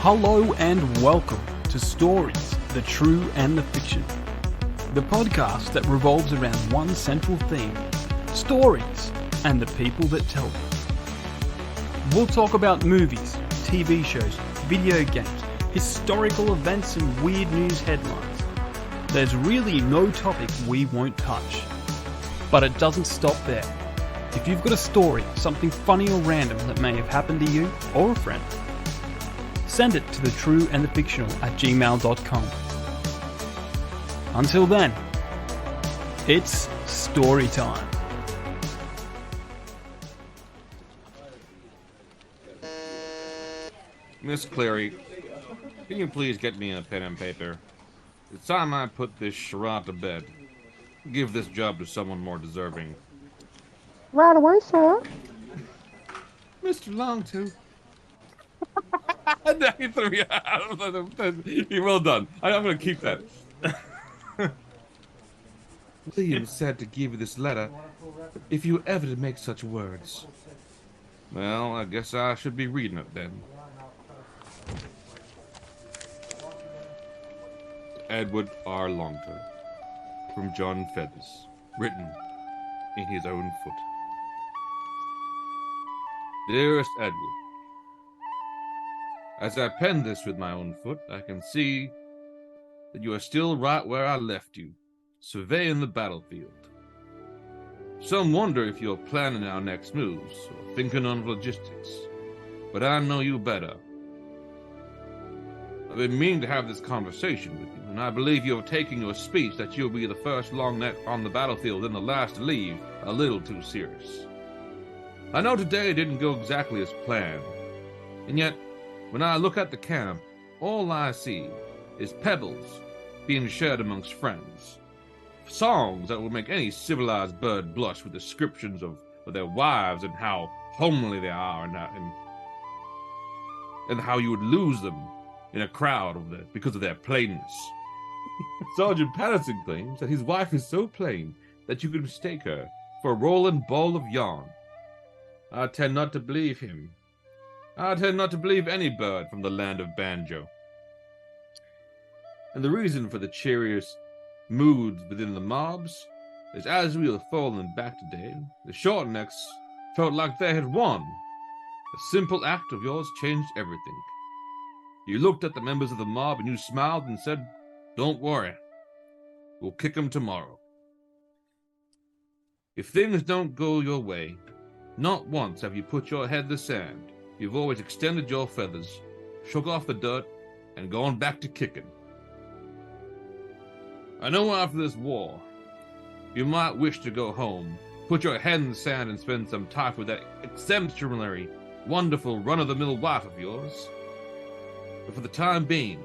Hello and welcome to Stories, the True and the Fictional, the podcast that revolves around one central theme, stories, and the people that tell them. We'll talk about movies, TV shows, video games, historical events, and weird news headlines. There's really no topic we won't touch. But it doesn't stop there. If you've got a story, something funny or random that may have happened to you or a friend, send it to thetrueandthefictional@gmail.com. Until then, it's story time. Miss Cleary, can you please get me a pen and paper? It's time I put this charade to bed. Give this job to someone more deserving. Right away, sir. Mr. Longtooth. You threw me out. Well done. I'm going to keep that. William said to give you this letter if you ever to make such words. Well, I guess I should be reading it then. Edward R. Longtooth, from John Feathers, written in his own foot. Dearest Edward, as I pen this with my own foot, I can see that you are still right where I left you, surveying the battlefield. Some wonder if you're planning our next moves, or thinking on logistics, but I know you better. I've been meaning to have this conversation with you, and I believe you're taking your speech that you'll be the first long net on the battlefield and the last to leave a little too serious. I know today didn't go exactly as planned, and yet, when I look at the camp, all I see is pebbles being shared amongst friends. Songs that will make any civilized bird blush with descriptions of their wives and how homely they are and how you would lose them in a crowd because of their plainness. Sergeant Patterson claims that his wife is so plain that you could mistake her for a rolling ball of yarn. I tend not to believe him. I tend not to believe any bird from the land of banjo. And the reason for the cheeriest moods within the mobs is as we were falling back today, the Shortnecks felt like they had won. A simple act of yours changed everything. You looked at the members of the mob and you smiled and said, "Don't worry, we'll kick them tomorrow." If things don't go your way, not once have you put your head in the sand. You've always extended your feathers, shook off the dirt, and gone back to kicking. I know after this war, you might wish to go home, put your head in the sand and spend some time with that exceptionally wonderful run-of-the-mill wife of yours. But for the time being,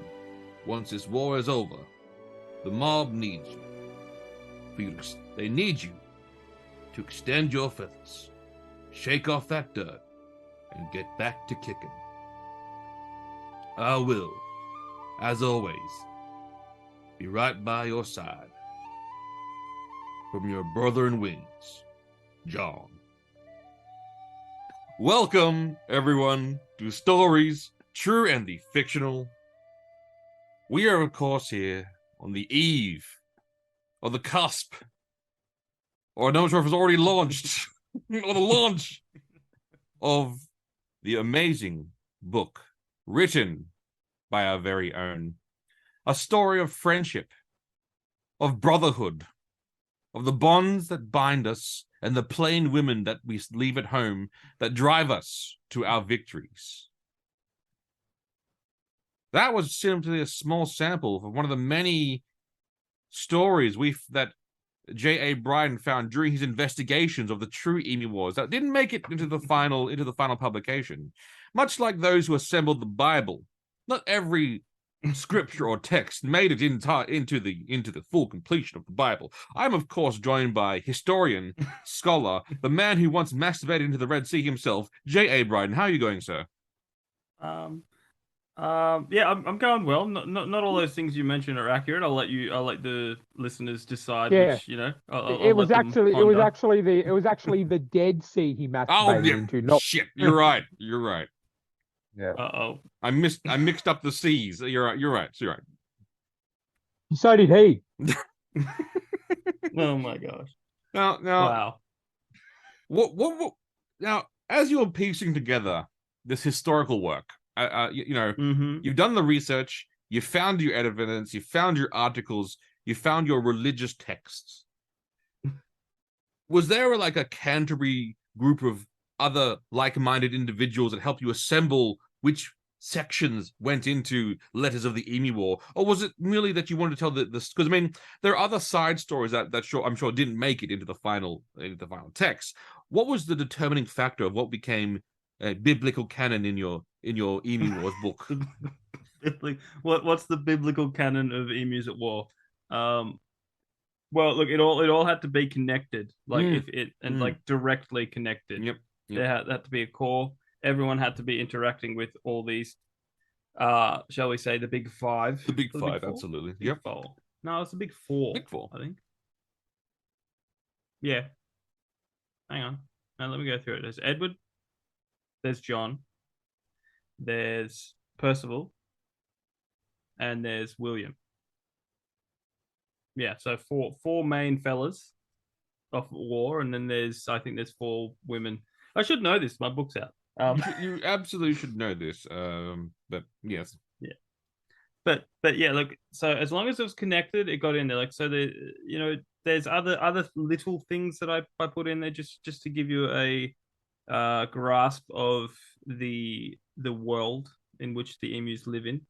once this war is over, the mob needs you. They need you to extend your feathers, shake off that dirt, and get back to kicking. I will, as always, be right by your side. From your brother in wings, John. Welcome, everyone, to Stories, True and the Fictional. We are, of course, here on the eve, or the cusp, or I'm not sure if it's already launched, or the launch of the amazing book written by our very own. A story of friendship, of brotherhood, of the bonds that bind us and the plain women that we leave at home that drive us to our victories. That was simply a small sample of one of the many stories that J.A. Bryan found during his investigations of the true Emu Wars that didn't make it into the final publication. Much like those who assembled the Bible, not every scripture or text made it into the full completion of the Bible. I'm of course joined by historian, scholar, the man who once masturbated into the Red Sea himself, J.A. Bryan. How are you going, sir? Yeah, I'm going well. Not all those things you mentioned are accurate. I'll let the listeners decide. Yeah. Which, It was actually the Dead Sea he masturbated into. Not Shit. You're right. Yeah. Uh-oh. I mixed up the C's. You're right. You're right. You're right. So did he. Oh my gosh. Now, Wow. what? Now, as you're piecing together this historical work, Mm-hmm. you've done the research, you found your evidence, you found your articles, you found your religious texts. Was there like a Canterbury group of other like-minded individuals that helped you assemble which sections went into Letters of the Emu War, or was it merely that you wanted to tell this? Because I mean, there are other side stories that I'm sure didn't make it into the final text. What was the determining factor of what became a biblical canon in your Emu Wars book? What's the biblical canon of emus at war? Well, look, it all had to be connected, like like directly connected. Yep. There had to be a core. Everyone had to be interacting with all these. Shall we say the big five? The big The five, four? absolutely. Big Yep. four. No, it's the big four. Big four. I think. Yeah. Hang on. Now let me go through it. There's Edward. There's John. There's Percival. And there's William. Yeah, so four main fellas of war, and then I think there's four women. I should know this. My book's out. You absolutely should know this. But yes. Yeah. But yeah, look. So as long as it was connected, it got in there. Like so, there's other little things that I put in there just to give you a grasp of the world in which the emus live in.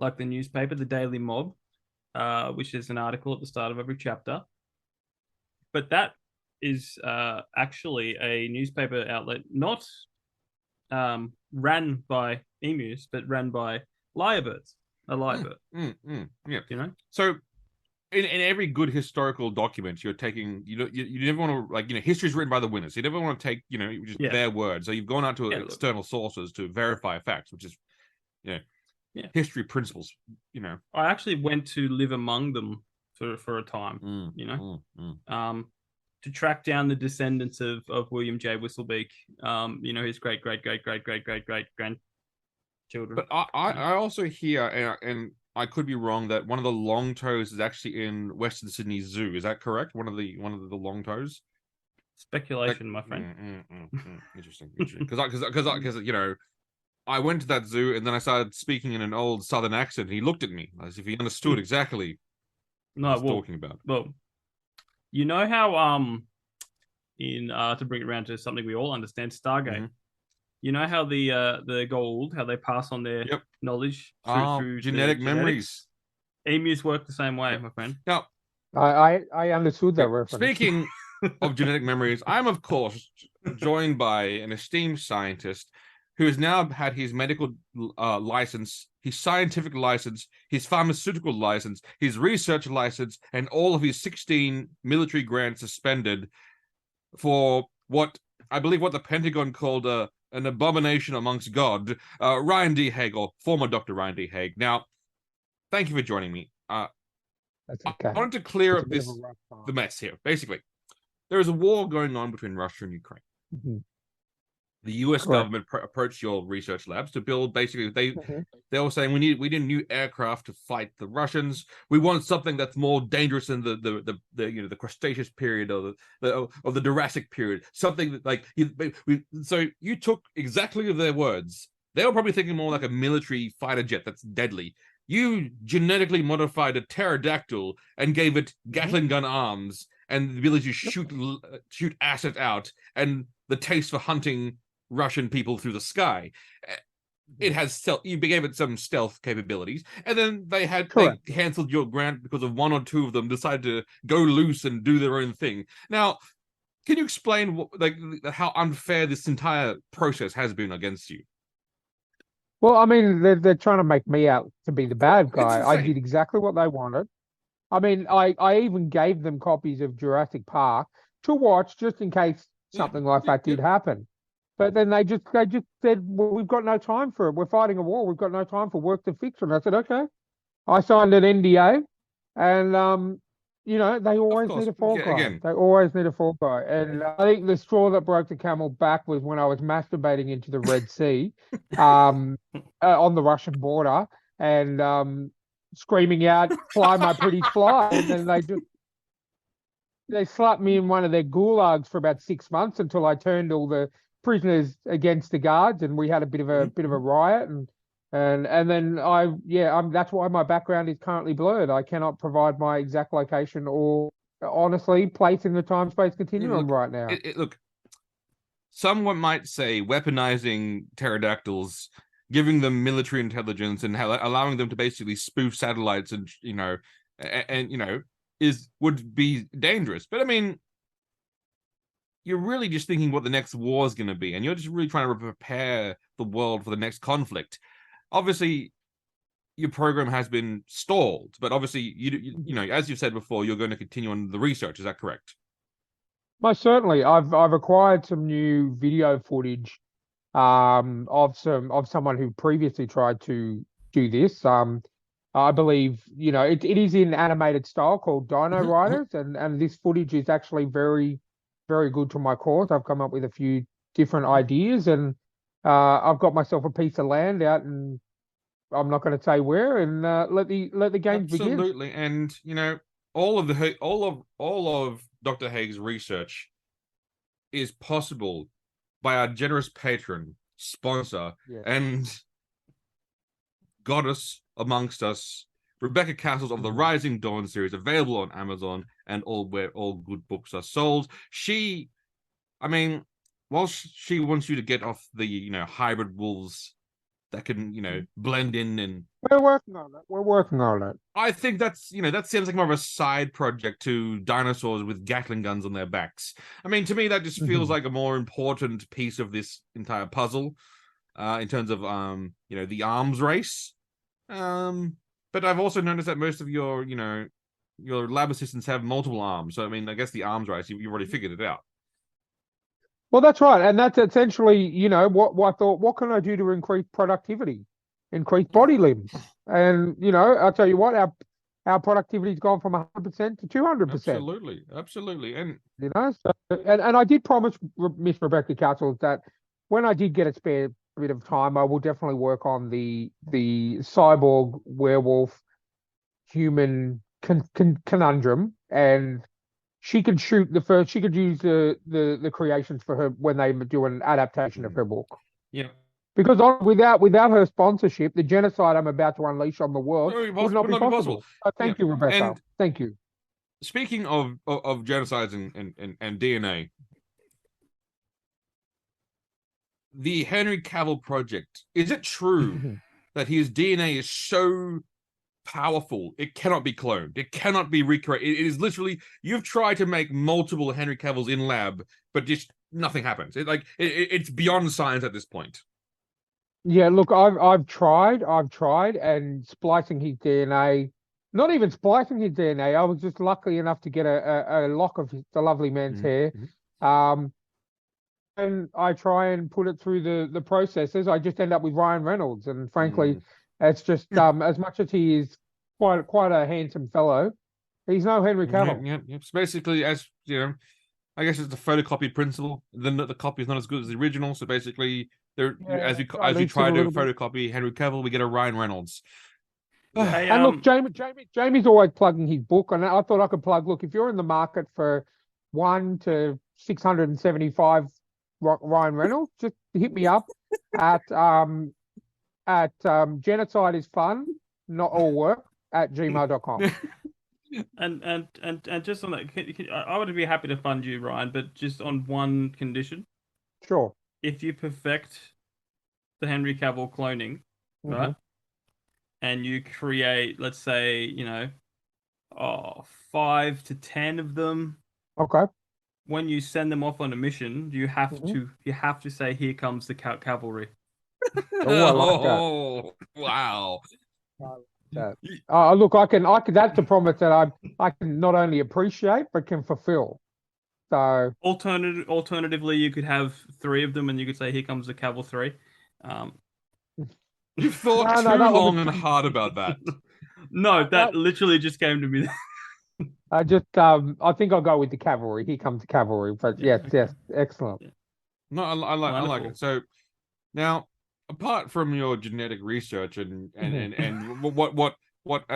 Like the newspaper, the Daily Mob, which is an article at the start of every chapter. But that is actually a newspaper outlet not ran by emus, but ran by lyrebirds. A lyrebird. Yeah. You know? So in every good historical document, you're taking, you never want to, history's written by the winners. You never want to take, just their words. So you've gone out to external sources to verify facts, which is, history principles, I actually went to live among them for a time, to track down the descendants of William J. Whistlebeak, his great grandchildren. But I also hear, and I could be wrong, that one of the long toes is actually in Western Sydney Zoo. Is that correct? One of the long toes. Speculation, my friend. Interesting. Because I went to that zoo and then I started speaking in an old Southern accent. And he looked at me as if he understood exactly what I was talking about. Well, you know how in to bring it around to something we all understand, Stargate. Mm-hmm. You know how the gold, how they pass on their knowledge through genetic memories. Emus work the same way, my friend. Now, I understood that reference. Speaking of genetic memories, I'm of course joined by an esteemed scientist who has now had his medical license, his scientific license, his pharmaceutical license, his research license, and all of his 16 military grants suspended for what the Pentagon called an abomination amongst God. Ryan D. Haig, or former Dr. Ryan D. Haig. Now, thank you for joining me. That's okay. I wanted to clear up the mess here. Basically, there is a war going on between Russia and Ukraine. Mm-hmm. The U.S. government approached your research labs to build. Basically, they were saying we need a new aircraft to fight the Russians. We want something that's more dangerous than the Cretaceous period or the Jurassic period. Something that, like so you took exactly their words. They were probably thinking more like a military fighter jet that's deadly. You genetically modified a pterodactyl and gave it Gatling gun arms and the ability to shoot assets out and the taste for hunting Russian people through the sky. It has stealth. You gave it some stealth capabilities, and then they canceled your grant because of one or two of them decided to go loose and do their own thing. Now, can you explain how unfair this entire process has been against you? Well, I mean, they're trying to make me out to be the bad guy. I did exactly what they wanted. I mean, I even gave them copies of Jurassic Park to watch just in case something like that did happen. But then they just said, well, we've got no time for it. We're fighting a war. We've got no time for work to fiction. I said, okay. I signed an NDA, and you know, they always course. need a fall Yeah, guy. again. They always need a fall guy. And I think the straw that broke the camel back was when I was masturbating into the Red Sea, on the Russian border, and screaming out, "Fly, my pretties, fly!" And then they slapped me in one of their gulags for about 6 months until I turned all the prisoners against the guards, and we had a bit of a riot, and then that's why my background is currently blurred. I cannot provide my exact location or honestly place in the time space continuum right now. Look, someone might say weaponizing pterodactyls, giving them military intelligence, and allowing them to basically spoof satellites, and would be dangerous. But I mean, you're really just thinking what the next war is going to be, and you're just really trying to prepare the world for the next conflict. Obviously, your program has been stalled, but obviously, you know, as you've said before, you're going to continue on the research. Is that correct? Most certainly, I've acquired some new video footage of someone who previously tried to do this. I believe, you know, it is in animated style called Dino Riders, and this footage is actually very, very good to my cause. I've come up with a few different ideas, and I've got myself a piece of land out, and I'm not going to say where, and let the games begin. Absolutely, and you know, all of Dr. Haig's research is possible by our generous patron, sponsor, and goddess amongst us, Rebecca Cassells of the Rising Dawn series, available on Amazon and where all good books are sold. She, I mean, while she wants you to get off the, you know, hybrid wolves that can, you know, blend in, and we're working on it. I think that's, you know, that seems like more of a side project to dinosaurs with Gatling guns on their backs. I mean, to me, that just feels like a more important piece of this entire puzzle, in terms of you know, the arms race. But I've also noticed that most of your, you know, your lab assistants have multiple arms. So I mean, I guess the arms race, you've already figured it out. Well, that's right, and that's essentially, you know, what I thought. What can I do to increase productivity, increase body limbs? And you know, I'll tell you what, our productivity's gone from 100% to 200%. Absolutely, and you know, so, and I did promise Miss Rebecca Cassells that when I did get a spare bit of time, I will definitely work on the cyborg werewolf human conundrum, and she could shoot the first. She could use the creations for her when they do an adaptation of her book. Yeah, because without her sponsorship, the genocide I'm about to unleash on the world would not be possible. Thank you, Rebecca. And thank you. Speaking of genocides and DNA, the Henry Cavill project, is it true that his DNA is so powerful it cannot be cloned, it cannot be recreated? It is literally, you've tried to make multiple Henry Cavills in lab, but just nothing happens. It's beyond science at this point. Yeah, look, I've tried, and splicing his DNA. Not even splicing his DNA. I was just lucky enough to get a lock of the lovely man's hair. And I try and put it through the processes. I just end up with Ryan Reynolds, and frankly, it's just as much as he is quite a handsome fellow, he's no Henry Cavill. Yeah. So basically, as you know, I guess it's the photocopied principle. Then the copy is not as good as the original. So basically, as we try to photocopy Henry Cavill, we get a Ryan Reynolds. Hey, and look, Jamie's always plugging his book, and I thought I could plug. Look, if you're in the market for 1 to 675 Ryan Reynolds, just hit me up at genocide is fun, not all work @gmail.com. And just on that, I would be happy to fund you, Ryan, but just on one condition. Sure. If you perfect the Henry Cavill cloning, right, and you create, let's say, you know, 5 to 10 of them. Okay. When you send them off on a mission, you have to say, "Here comes the cavalry." I like that. Wow. Look, I can. That's a promise that I can not only appreciate but can fulfill. So alternatively, you could have 3 of them, and you could say, "Here comes the cavalry." You've thought too long and hard about that. No, that literally just came to me. I think I'll go with the cavalry. Here comes the cavalry. But Yeah, yes, okay. excellent. No, I like Wonderful. it. So now, apart from your genetic research and what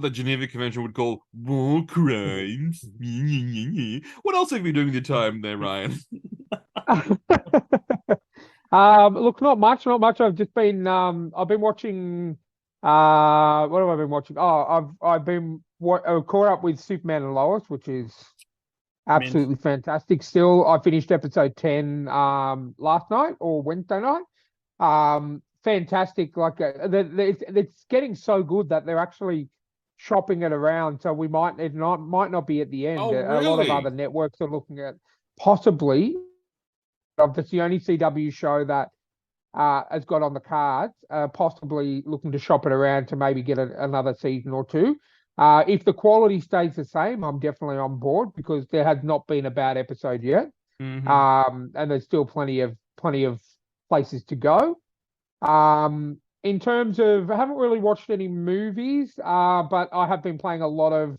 the Geneva Convention would call war crimes, what else have you been doing with your time there, Ryan? Look, not much, not much. I've been watching. What have I been watching? I've been caught up with Superman and Lois, which is Mint. absolutely fantastic. Still, I finished episode 10 last night or Wednesday night. Fantastic. Like it's getting so good that they're actually shopping it around. So it might not be at the end. Oh, A lot of really? other networks are looking at possibly. That's the only CW show that has got on the cards, possibly looking to shop it around to maybe get another season or two. If the quality stays the same, I'm definitely on board because there has not been a bad episode yet. And there's still plenty of places to go. In terms of, I haven't really watched any movies, but I have been playing a lot of.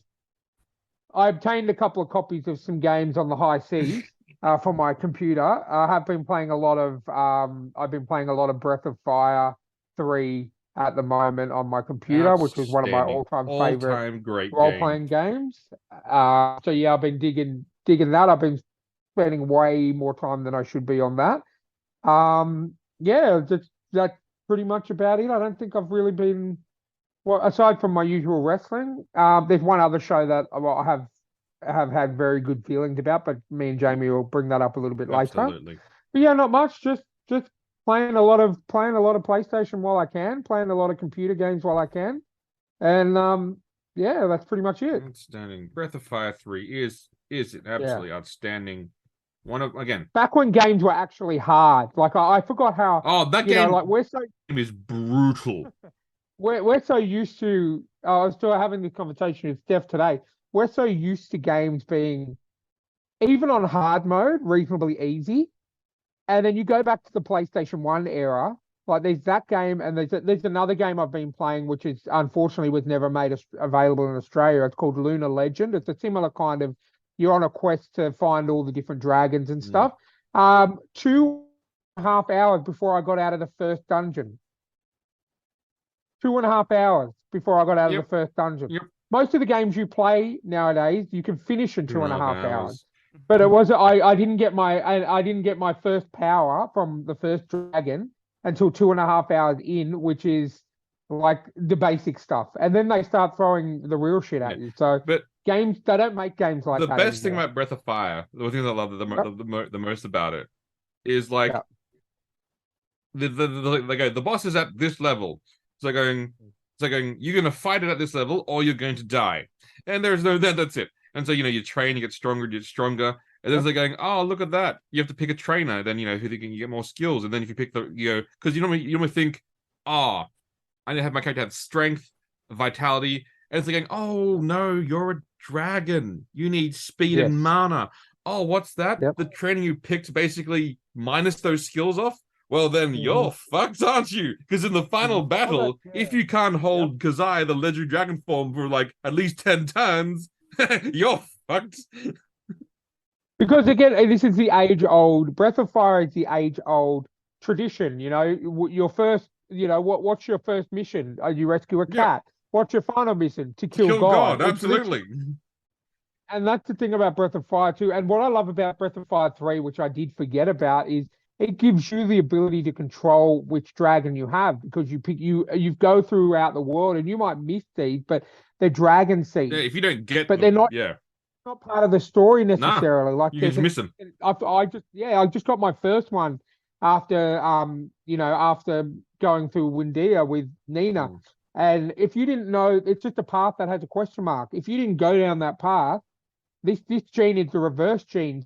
I obtained a couple of copies of some games on the high seas for my computer. I have been playing a lot of. I've been playing a lot of Breath of Fire 3 at the moment on my computer, which was one of my Outstanding. all-time favorite All-time great game. role-playing games. So yeah, I've been digging that. I've been spending way more time than I should be on that. Yeah, that's pretty much about it. I don't think I've really been. Well, aside from my usual wrestling, there's one other show that I have had very good feelings about, but me and Jamie will bring that up a little bit later. Absolutely. But yeah, not much. Just playing a lot of PlayStation while I can, playing a lot of computer games while I can, and yeah, that's pretty much it. Outstanding. Breath of Fire 3 is an absolutely outstanding one of again. Back when games were actually hard, like I forgot how. Oh, that you game know, like we're so is brutal. we're so used to. I was still having this conversation with Steph today. We're so used to games being, even on hard mode, reasonably easy. And then you go back to the PlayStation 1 era, like there's that game, and there's another game I've been playing, which is unfortunately was never made available in Australia. It's called Lunar Legend. It's a similar kind of, you're on a quest to find all the different dragons and stuff. 2.5 hours before I got out of the first dungeon. 2.5 hours before I got out of the first dungeon. Yep. Most of the games you play nowadays, you can finish in 2.5 hours. But it was I didn't get my first power from the first dragon until 2.5 hours in, which is like the basic stuff. And then they start throwing the real shit at you. So but games, they don't make games like the that best thing anymore. about Breath of Fire, the one thing I love the most about it is like the boss is at this level. It's like going, you're gonna fight it at this level or you're going to die. And there's no that's it. And so you train, you get stronger, and then they're going, oh, look at that. You have to pick a trainer, then who you get more skills. And then if you pick because you normally think, I need to have my character have strength, vitality, and it's like going, oh no, you're a dragon. You need speed and mana. Oh, what's that? Yep. The training you picked basically minus those skills off? Well, then you're fucked, aren't you? Because in the final battle, if you can't hold Kazai, the legendary dragon form, for like at least 10 turns, you're fucked. Because again, this is the age-old, Breath of Fire is the age-old tradition. Your first, what's your first mission? You rescue a cat. What's your final mission? To kill God. Absolutely. And that's the thing about Breath of Fire 2. And what I love about Breath of Fire 3, which I did forget about, is it gives you the ability to control which dragon you have, because you go throughout the world and you might miss these, but they're dragon seeds. Yeah, if you don't get but them, they're not part of the story necessarily. Like you just miss them. I just got my first one after after going through Windia with Nina. And if you didn't know, it's just a path that has a question mark. If you didn't go down that path, this gene is the reverse gene.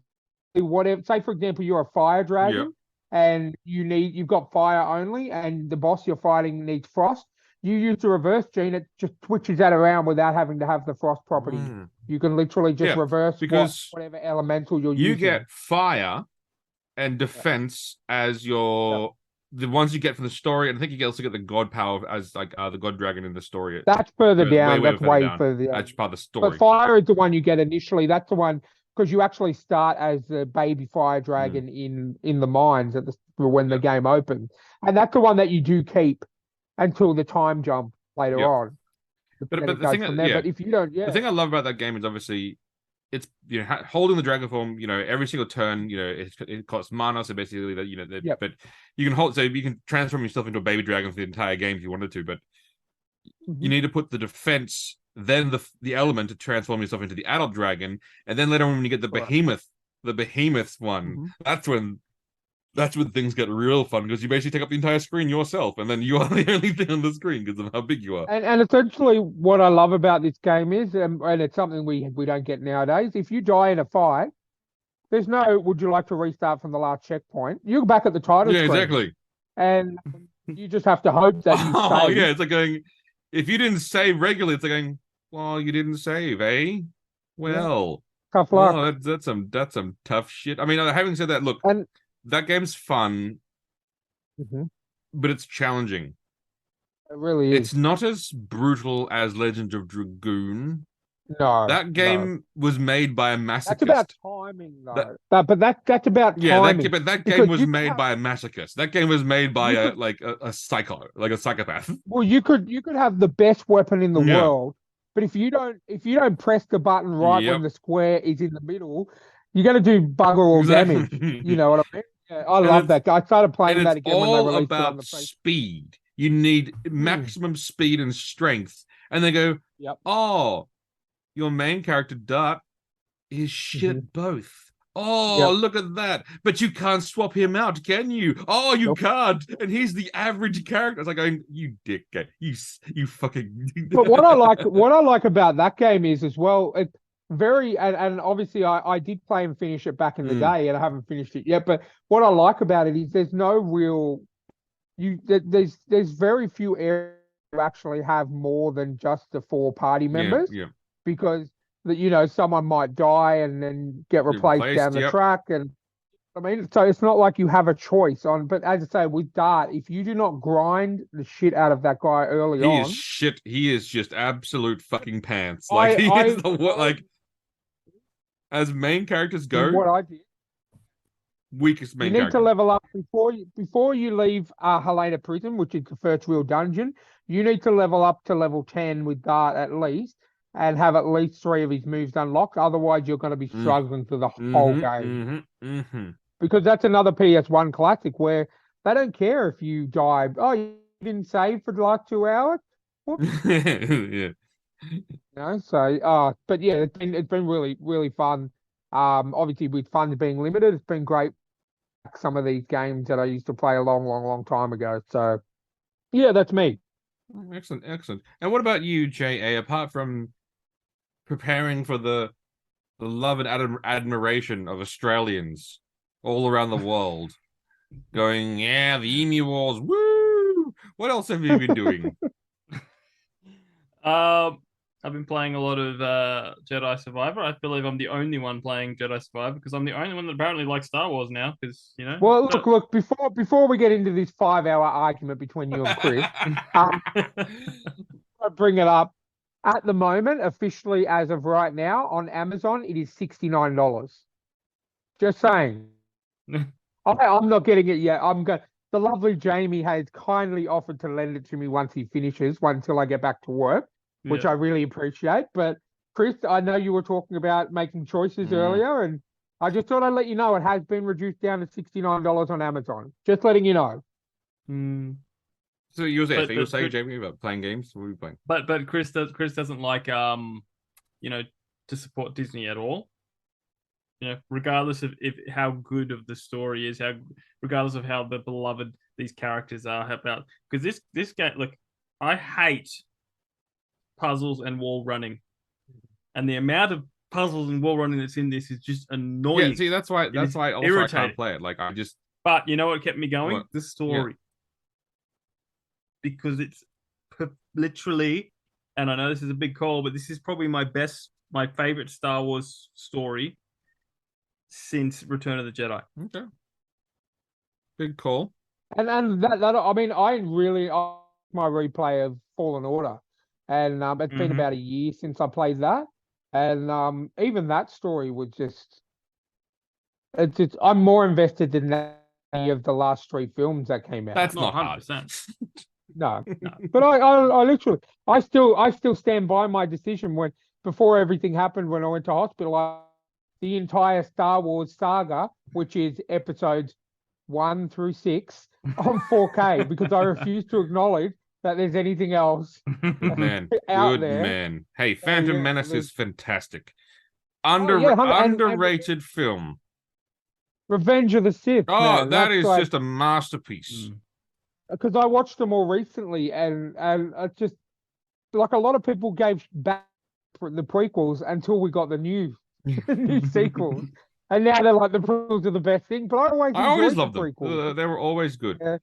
Whatever, say for example, you're a fire dragon and you've got fire only, and the boss you're fighting needs frost. You use the reverse gene, it just switches that around without having to have the frost property. You can literally just reverse because whatever elemental you're using. You get fire and defense as your the ones you get from the story, and I think you also get the god power as like the god dragon in the story. That's further down. Way That's further way down. further down. That's part of the But story. fire is the one you get initially. That's the one because you actually start as the baby fire dragon in the mines when the game opens, and that's the one that you do keep until the time jump later on. But the thing, but if you don't, the thing I love about that game is obviously it's holding the dragon form. Every single turn, it costs mana, so basically that but you can hold, so you can transform yourself into a baby dragon for the entire game if you wanted to, but you need to put the defense, then the element to transform yourself into the adult dragon, and then later on when you get the behemoth one, that's when things get real fun because you basically take up the entire screen yourself, and then you are the only thing on the screen because of how big you are. And essentially, what I love about this game is, and it's something we don't get nowadays. If you die in a fight, there's no "would you like to restart from the last checkpoint?" You're back at the title screen. Exactly. And you just have to hope that you save. It's like going, if you didn't save regularly, it's like going, well, you didn't save, eh? Well, tough luck. Oh, that's some tough shit. I mean, having said that, look, that game's fun, but it's challenging. It really is. It's not as brutal as Legend of Dragoon. No, that game was made by a masochist. That's about timing, though. But that's about timing. But that game was made by a masochist. That game was made by a psycho, like a psychopath. Well, you could have the best weapon in the world, but if you don't press the button right when the square is in the middle, you're going to do bugger all damage. You know what I mean? Yeah, I love that. I started playing that again when they released it on the PC. Speed. You need maximum speed and strength, and they go, oh, your main character Dart is shit at both. Oh, look at that! But you can't swap him out, can you? Oh, you can't, and he's the average character. It's like going, you dickhead, you fucking. But what I like about that game is as well. It's very and obviously I did play and finish it back in the day, and I haven't finished it yet. But what I like about it is there's no real there's very few areas you actually have more than just the 4 party members. Because someone might die and then get replaced down the track, and I mean, so it's not like you have a choice on. But as I say, with Dart, if you do not grind the shit out of that guy early on, he is shit. He is just absolute fucking pants. Like as main characters go. What I did. Weakest main character. You need to level up before you leave Helena Prison, which is the first real dungeon. You need to level up to level 10 with Dart at least, and have at least 3 of his moves unlocked. Otherwise, you're going to be struggling through the whole game. Because that's another PS1 classic where they don't care if you die. Oh, you didn't save for the last 2 hours? Whoops. But yeah, it's been really, really fun. Obviously, with funds being limited, it's been great. Some of these games that I used to play a long, long, long time ago. So, yeah, that's me. Excellent. And what about you, J.A.? Apart from preparing for the love and admiration of Australians all around the world, going, the Emu Wars, woo! What else have you been doing? I've been playing a lot of Jedi Survivor. I believe I'm the only one playing Jedi Survivor because I'm the only one that apparently likes Star Wars now. Because Well, look. Before we get into this 5-hour argument between you and Chris, I bring it up. At the moment, officially as of right now on Amazon, it is $69. Just saying. I'm not getting it yet. The lovely Jamie has kindly offered to lend it to me once he finishes, until I get back to work, which I really appreciate. But Chris, I know you were talking about making choices earlier, and I just thought I'd let you know it has been reduced down to $69 on Amazon. Just letting you know. So you were saying, Jamie, about playing games? What were you playing? But Chris doesn't like to support Disney at all. Regardless of how good of the story is, regardless of how beloved these characters are, because this game, look, I hate puzzles and wall running, and the amount of puzzles and wall running that's in this is just annoying. Yeah, see, that's why I can't play it. Like I just. But you know what kept me going? The story, because it's literally, and I know this is a big call, but this is probably my favorite Star Wars story since Return of the Jedi. Okay. Big call. And that I mean, I my replay of Fallen Order, and it's been about a year since I played that, and even that story was just I'm more invested than any of the last 3 films that came out. That's Not not hard. 100%. No, but I literally I still stand by my decision when before everything happened when I went to hospital. The entire Star Wars saga, which is episodes 1 through 6 on 4K because I refuse to acknowledge that there's anything else Good man. out Good there. man. Hey, Phantom yeah, Menace there's- is fantastic. yeah, Underrated film. Revenge of the Sith. Oh, Man, that that's is like, just a masterpiece. because I watched them all recently, and it's just like a lot of people gave back for the prequels until we got the new sequels, and now they're like the prequels are the best thing. But I always enjoyed loved the them. prequels. They were always good. Yeah.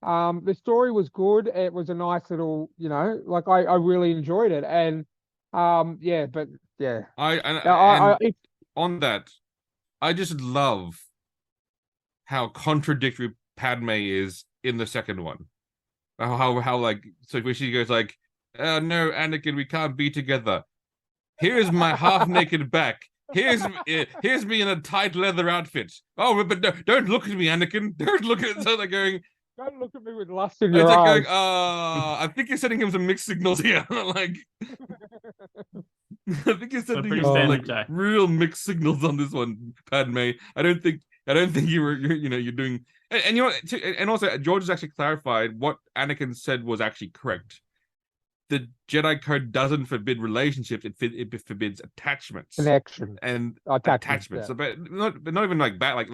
The story was good. It was a nice little, like I really enjoyed it, and yeah, but yeah, On that, I just love how contradictory Padme is in the second one. How like so when she goes like, no, Anakin, we can't be together. Here's my half-naked back. Here's me in a tight leather outfit. Oh, but no, don't look at me, Anakin. Don't look at. So they're going. Don't look at me with lust in It's your like eyes. going. I think you're sending him some mixed signals here. Like, I think you're sending him some like real mixed signals on this one, Padme. I don't think you're doing. And you know, and also George has actually clarified what Anakin said was actually correct. The Jedi Code doesn't forbid relationships; it forbids attachments, Connection, and attachments. Yeah. So, but not even like that. Like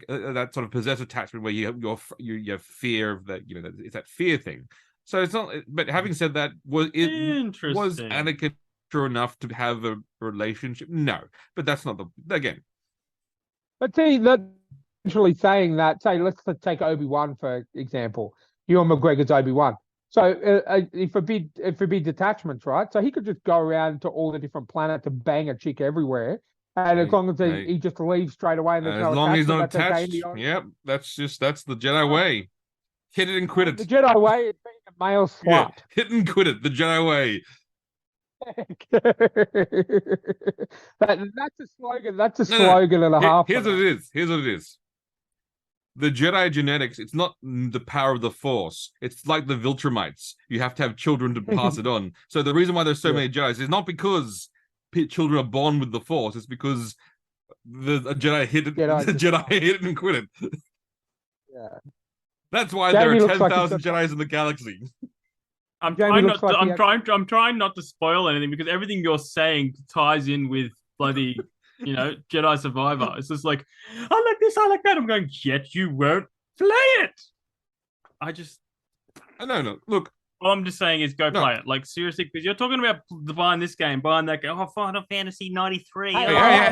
that sort of possessive attachment where you have fear of that. It's that fear thing. So it's not. But having said that, was Anakin sure enough to have a relationship? No, but that's not again. But see, that actually saying that. Say, let's take Obi-Wan for example. Ewan McGregor's Obi-Wan. So he forbids attachments, right? So he could just go around to all the different planets and bang a chick everywhere, and as long as he just leaves straight away and there's no attachment, as long as he's not attached, okay. Yep, that's the Jedi way. Hit it and quit it. The Jedi way is being a male slut. Yeah, hit and quit it. The Jedi way. That's a slogan. That's a slogan and a half. Here's what it is. The Jedi genetics, it's not the power of the Force. It's like the Viltrumites. You have to have children to pass it on. So the reason why there's so many Jedis is not because children are born with the Force. It's because the Jedi hit it. Jedi hit it and quit it. Yeah. That's why there are 10,000 Jedis in the galaxy. I'm trying not to spoil anything because everything you're saying ties in with bloody Jedi Survivor. It's just like, I like this, I like that. I'm going, yet you won't play it. No. Look, all I'm just saying is go play it. Like, seriously, because you're talking about buying this game, buying that game. Oh, Final Fantasy 93. Hey.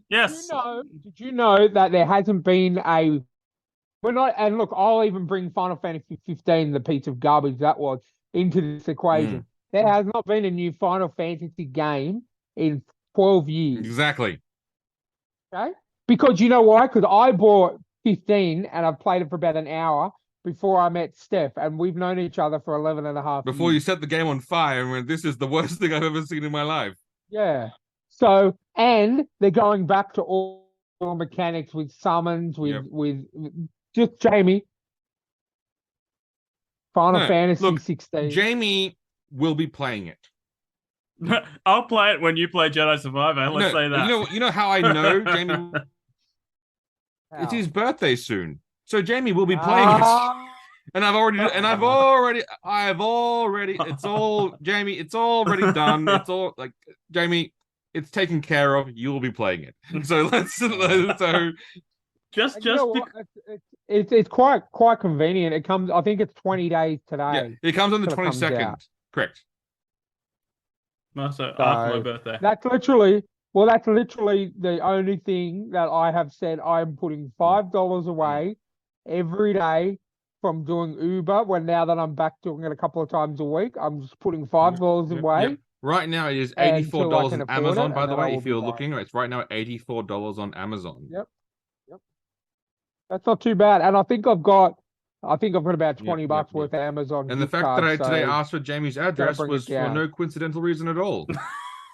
Yes. Did you know that there hasn't been and look, I'll even bring Final Fantasy 15, the piece of garbage that was, into this equation. There has not been a new Final Fantasy game in 12 years. Exactly. Okay? Because you know why? Because I bought 15 and I've played it for about an hour before I met Steph, and we've known each other for 11 and a half Before years. You set the game on fire and went, this is the worst thing I've ever seen in my life. Yeah. So, and they're going back to all mechanics with summons, with just Jamie. Final Fantasy 16. Jamie will be playing it. I'll play it when you play Jedi Survivor. Let's say that. You know how I know Jamie? It's his birthday soon, so Jamie will be playing it. And I've already. It's all Jamie. It's already done. It's all like Jamie. It's taken care of. You will be playing it. So it's quite convenient. It comes. I think it's 20 days today. Yeah, it comes on the 22nd. Correct. So after my birthday. That's literally the only thing that I have said. I'm putting $5 away every day from doing Uber. Now that I'm back doing it a couple of times a week, I'm just putting $5 away Right now, it is until I $84 can on afford Amazon. it, By and the then I way, will if be you're buying. looking, it's right now at $84 on Amazon. Yep. That's not too bad. And I think I've got about 20 bucks Yep. worth of Amazon And the gift fact that cards. I today So asked for Jamie's that'll address bring it was for down. no coincidental reason at all.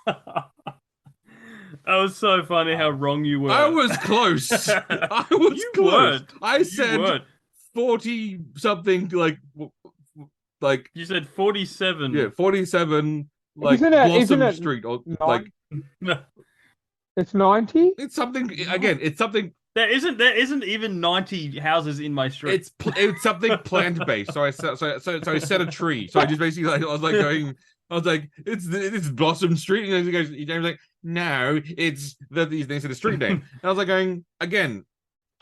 That was so funny how wrong you were. I was close. I was You close. weren't. I You said weren't. 40 something, like You said 47. yeah, 47, like Isn't Blossom it Street, or nine? like No, It's 90? it's something. Again, it's something. there isn't even 90 houses in my street. It's something plant based. So I set a tree. So I just basically like I was like it's Blossom Street, and he goes, James like, no, it's these names of the street name. And I was like going again.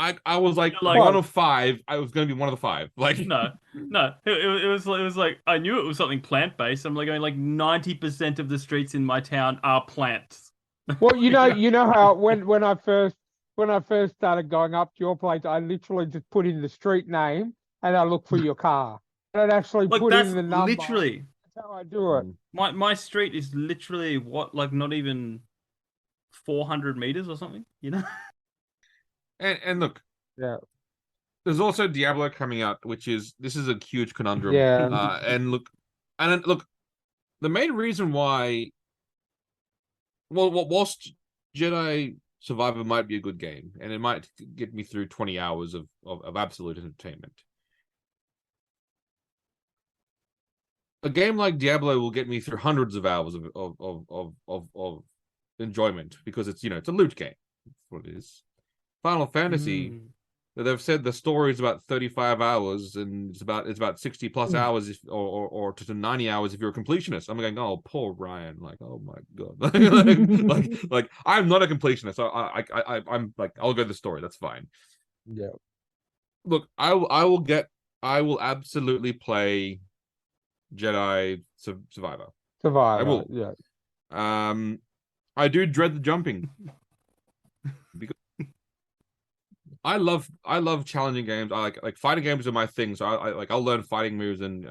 I was like You're like- one of five. I was going to be one of the five. Like No. It was like I knew it was something plant based. I'm like going like 90% of the streets in my town are plants. Well, you know how when I first started going up to your place, I literally just put in the street name and I look for your car. And I'd actually Like put that's in the number. literally That's how I do it. my street is literally what, like not even 400 meters or something, you know? and look, Yeah. there's also Diablo coming out, this is a huge conundrum. Yeah. And look, the main reason why, whilst Jedi Survivor might be a good game, and it might get me through 20 hours of absolute entertainment, a game like Diablo will get me through hundreds of hours of enjoyment, because it's a loot game. That's what it is. Final Fantasy, they've said the story is about 35 hours, and it's about 60 plus hours, or to 90 hours if you're a completionist. I'm going, oh, poor Ryan, like, oh my god, like I'm not a completionist, so I'm like, I'll go the story, that's fine. Yeah. Look, I will absolutely play Jedi Survivor. Survivor. I will. Yeah. I do dread the jumping. Because I love challenging games. I like fighting games are my thing. So I'll learn fighting moves, and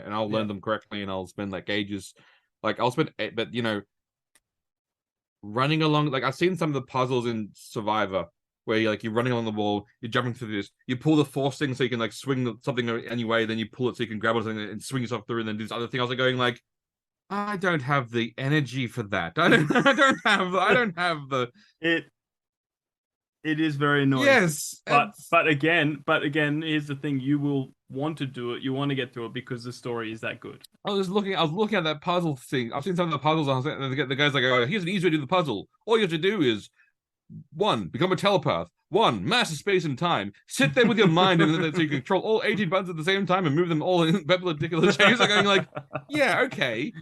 I'll learn them correctly, and I'll spend like ages. Like I'll spend, but running along. Like I've seen some of the puzzles in Survivor where you're running along the wall, you're jumping through this, you pull the force thing so you can like swing something anyway, then you pull it so you can grab something and swing yourself through, and then do this other thing. I was like going like, I don't have the energy for that. I don't have the. It is very annoying. Yes, but again, here's the thing: you will want to do it. You want to get through it because the story is that good. I was looking at that puzzle thing. I've seen some of the puzzles. And the guy's like, "Oh, here's an easy way to do the puzzle. All you have to do is 1, become a telepath. 1, master space and time. Sit there with your mind, and so you control all 18 buttons at the same time and move them all in perpendicular chains." I'm going like, yeah, okay.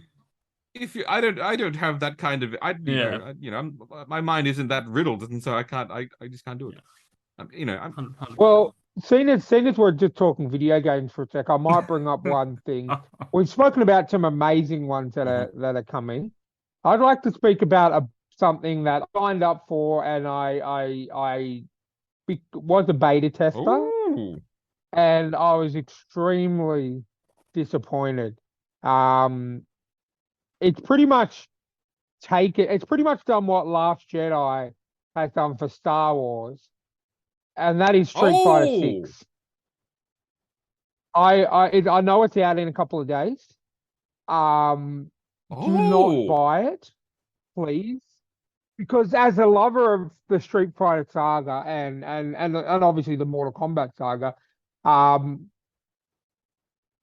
If I don't have that kind of, my mind isn't that riddled, and so I just can't do it. Well, seeing as we're just talking video games for a sec, I might bring up one thing. We've spoken about some amazing ones that are coming. I'd like to speak about something that I signed up for, and I was a beta tester. Ooh. And I was extremely disappointed. It's pretty much done what Last Jedi has done for Star Wars, and that is Street Fighter 6. I know it's out in a couple of days. Do not buy it, please, because as a lover of the Street Fighter saga and obviously the Mortal Kombat saga,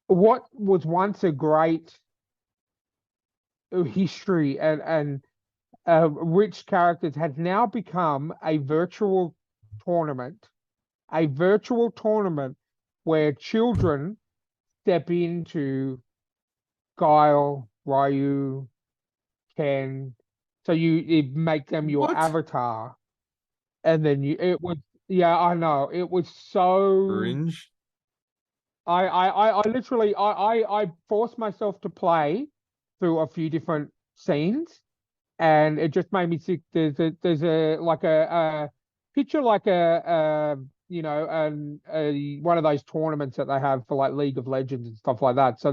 what was once a great history and rich characters has now become a virtual tournament where children step into Guile, Ryu, Ken, so you make them your avatar, and then I know it was so cringe. I literally I forced myself to play through a few different scenes, and it just made me sick. There's a like a picture, like one of those tournaments that they have for like League of Legends and stuff like that. So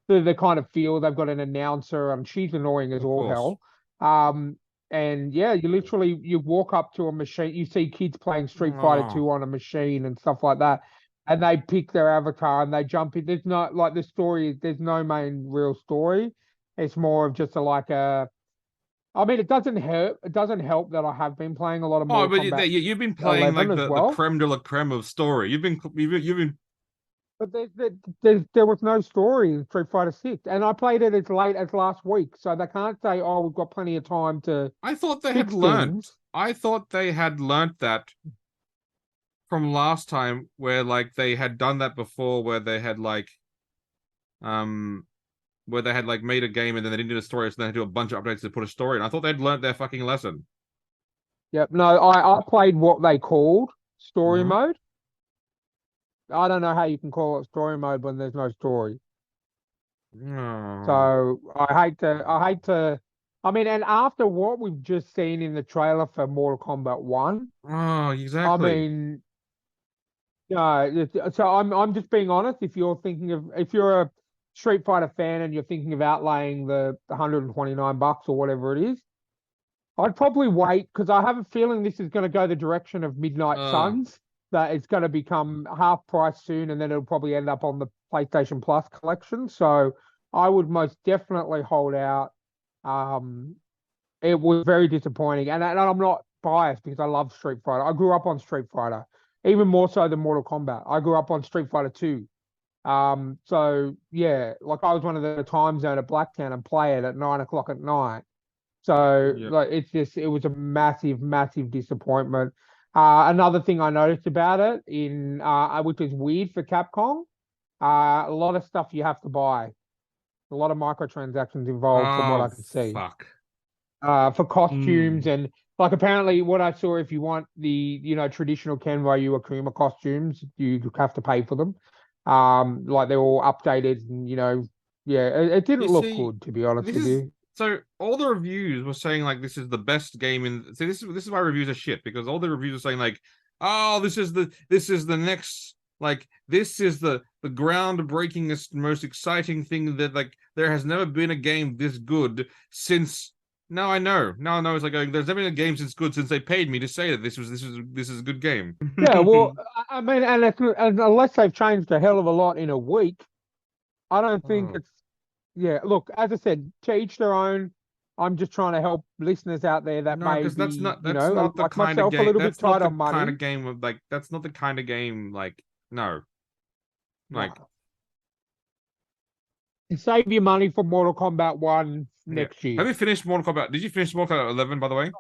the kind of feel. They've got an announcer, and she's annoying as all course. hell. And yeah, you walk up to a machine, you see kids playing Street Fighter Oh. 2 on a machine and stuff like that, and they pick their avatar and they jump in. There's not like the story. There's no main real story. It's more of just I mean, it doesn't hurt. It doesn't help that I have been playing a lot of Oh, Mortal but Kombat you've been playing 11 like as the well. creme de la creme of story. You've been But there was no story in Street Fighter 6, and I played it as late as last week, so they can't say, "Oh, we've got plenty of time to." I thought they fix had learnt. things. I thought they had learnt that from last time, where like they had done that before, where they had like made a game and then they didn't do the story, so they had to do a bunch of updates to put a story in. I thought they'd learnt their fucking lesson. Yep. No, I played what they called story Mhm. mode. I don't know how you can call it story mode when there's no story. Oh. So I hate to. I mean, and after what we've just seen in the trailer for Mortal Kombat 1, Oh, I exactly. mean, so I'm just being honest. If you're a Street Fighter fan and you're thinking of outlaying the $129 or whatever it is, I'd probably wait, because I have a feeling this is going to go the direction of Midnight Suns, that it's going to become half price soon, and then it'll probably end up on the PlayStation Plus collection. So I would most definitely hold out. It was very disappointing, and I'm not biased because I love Street Fighter. I grew up on Street Fighter, even more so than Mortal Kombat. I grew up on Street Fighter 2. So yeah, like I was one of the time zone at Blacktown and play it at 9 o'clock at night. So Yep. like it was a massive, massive disappointment. Another thing I noticed about it which is weird for Capcom, a lot of stuff you have to buy. A lot of microtransactions involved from what I can see. Fuck. For costumes and like apparently what I saw, if you want the traditional Ken Ryu Akuma costumes, you have to pay for them. Like they're all updated and it didn't look good, to be honest with you. So all the reviews were saying like this is the best game in. So this is why reviews are shit, because all the reviews are saying like, oh, this is the next, like this is the groundbreakingest, most exciting thing that like there has never been a game this good since. Now I know it's like there's never been a game since they paid me to say that this is a good game. Yeah, well, I mean, and unless they've changed a hell of a lot in a week, I don't think it's. Yeah, look, as I said, to each their own. I'm just trying to help listeners out there that may be, that's not the like kind of myself, game. a little That's bit tight not on the money. kind of game of like. That's not the kind of game like. No. Like. And save your money for Mortal Kombat 1 next year. Have you finished Mortal Kombat? Did you finish Mortal Kombat 11, by the way?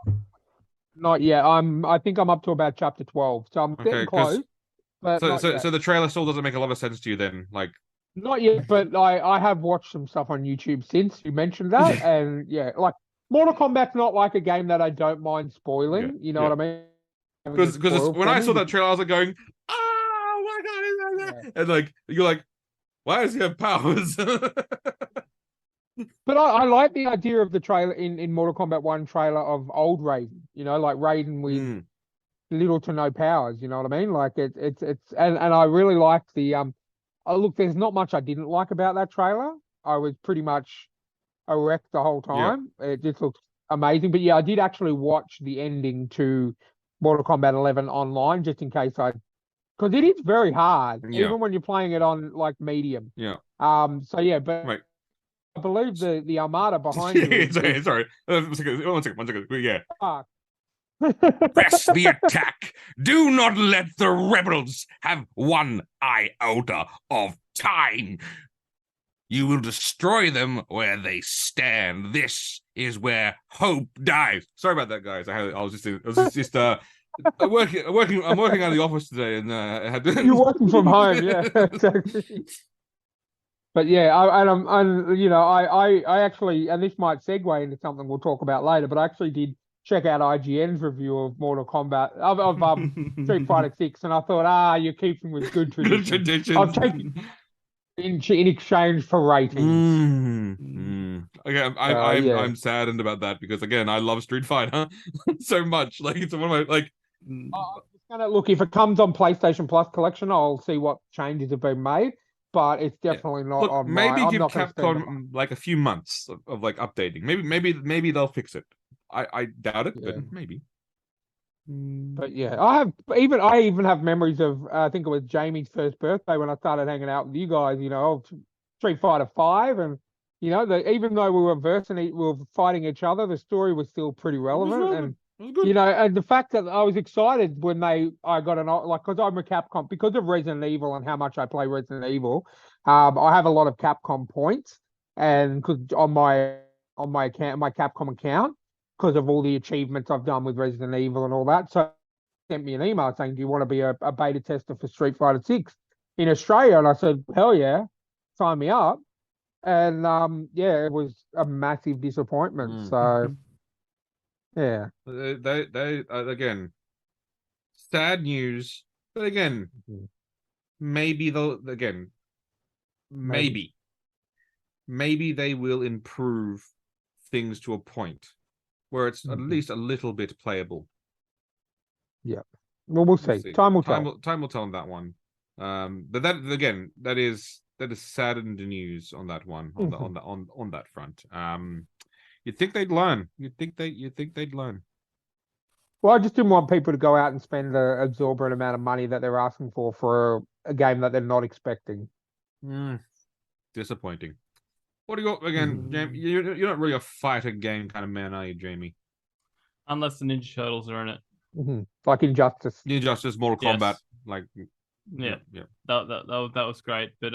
Not yet. I think I'm up to about chapter 12, so I'm getting close. But so the trailer still doesn't make a lot of sense to you then, like. Not yet, but I have watched some stuff on YouTube since you mentioned that, and yeah, like Mortal Kombat's not like a game that I don't mind spoiling. You know what I mean? Because when I saw that trailer, I was like going, "Oh my god!" Is that? And like you're like, "Why does he have powers?" But I like the idea of the trailer in Mortal Kombat 1 trailer of old Raiden. Like Raiden with little to no powers. You know what I mean? Like it's and I really like the look, there's not much I didn't like about that trailer. I was pretty much erect the whole time. It just looks amazing. But yeah, I did actually watch the ending to Mortal Kombat 11 online, just in case because it is very hard, even when you're playing it on like medium. Yeah. So yeah, but I believe the Armada behind you. Sorry. One second. Yeah. Press the attack. Do not let the rebels have one iota of time. You will destroy them where they stand. This is where hope dies. Sorry about that, guys. I'm working out of the office today, and I had to... You're working from home, yeah. But yeah, I actually, and this might segue into something we'll talk about later, but I actually did check out IGN's review of Mortal Kombat of Street Fighter 6, and I thought, you're keeping with good traditions. Good traditions. I'll take in exchange for ratings. Okay, I'm saddened about that because again, I love Street Fighter so much. Like it's one of my like. I'm just gonna look, if it comes on PlayStation Plus collection, I'll see what changes have been made. but it's definitely not Look, on maybe my. I'm give not going to spend. Capcom like a few months of like updating. Maybe they'll fix it. I doubt it, Yeah. but maybe. But yeah, I even have memories of I think it was Jamie's first birthday when I started hanging out with you guys. Street Fighter 5, and even though we were fighting each other, the story was still pretty relevant. And It was good. and the fact that I was excited when I got because I'm a Capcom because of Resident Evil and how much I play Resident Evil. I have a lot of Capcom points, and because on my account, my Capcom account, because of all the achievements I've done with Resident Evil and all that. So sent me an email saying, "Do you want to be a beta tester for Street Fighter 6 in Australia?" And I said, "Hell yeah, sign me up." And yeah, it was a massive disappointment. So yeah, They again, sad news, but again, maybe they'll again, maybe they will improve things to a point where it's at least a little bit playable. Yeah. Well, we'll see. Time will tell. Time will tell on that one. But that again, that is saddened news on that one, on that front. You'd think they'd learn. You'd think they'd learn. Well, I just didn't want people to go out and spend an exorbitant amount of money that they're asking for a game that they're not expecting. Disappointing. What do you got again, Jamie? You're not really a fighter game kind of man, are you, Jamie? Unless the Ninja Turtles are in it. Like Injustice. Injustice, Mortal Kombat, like yeah. That was great. But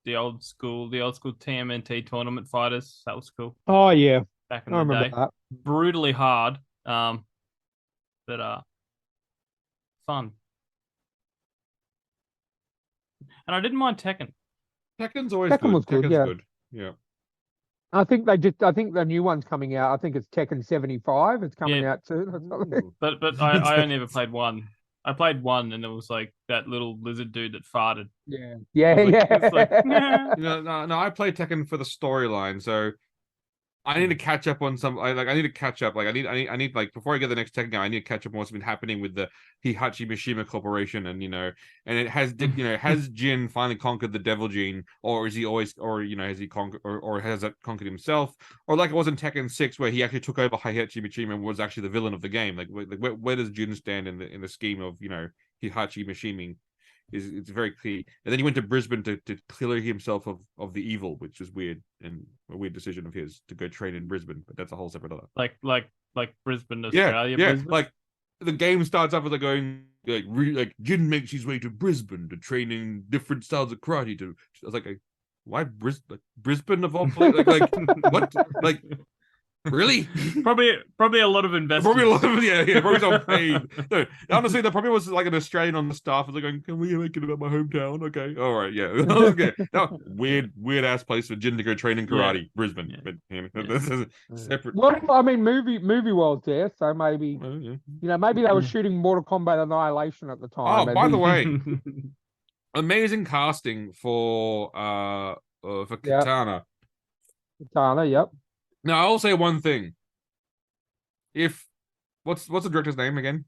the old school TMNT tournament fighters, that was cool. Oh yeah, back in the day, that. Brutally hard, but fun. And I didn't mind Tekken. Tekken's always Tekken good. was good, Tekken's yeah. good. Yeah. I think the new one's coming out. I think it's Tekken 75. It's coming out soon. But I only ever played one. I played one, and it was like that little lizard dude that farted. Yeah. No, I play Tekken for the storyline, so I need to catch up on some. I need to catch up. Like I need like before I get the next Tekken game, I need to catch up on what's been happening with the Hihachi Mishima Corporation, and and it has has Jin finally conquered the Devil Gene, or is he always, or has he conquered, or has that conquered himself, or like it was in Tekken 6 where he actually took over Hihachi Mishima and was actually the villain of the game. Like where does Jin stand in the scheme of Hihachi Mishima? It's very key. And then he went to Brisbane to clear himself of the evil, which is weird, and a weird decision of his to go train in Brisbane, but that's a whole separate other. Like Brisbane, Australia. Yeah. Brisbane? Like the game starts off with like Jin makes his way to Brisbane to train in different styles of karate. I was like, why Brisbane of all places? Like what? Like really? Probably a lot of investment. Probably a lot of probably not paid. No, honestly, there probably was like an Australian on the staff. Was like, going, can we make it about my hometown? Okay, all right, yeah. Okay. No, weird ass place for Jin to go train in karate, Brisbane. Yeah. But this is separate. Well, I mean, movie world's there, so maybe maybe they were shooting Mortal Kombat Annihilation at the time. Oh, by the way, amazing casting for Katana. Katana, yep. Now I'll say one thing. If what's the director's name again?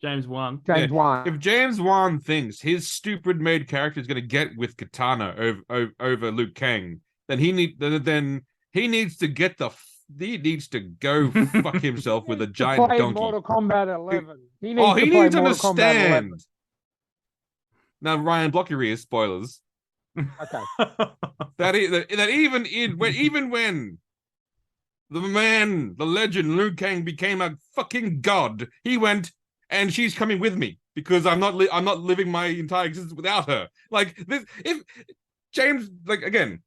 James Wan. If James Wan thinks his stupid made character is going to get with Katana over Liu Kang, then he needs to go fuck himself with a giant donkey. Mortal Kombat 11. He needs to understand. Now, Ryan, block your ears. Spoilers. Okay. that even when the man, the legend, Liu Kang became a fucking god, he went, and she's coming with me because I'm not living my entire existence without her. Like this, if James, like again,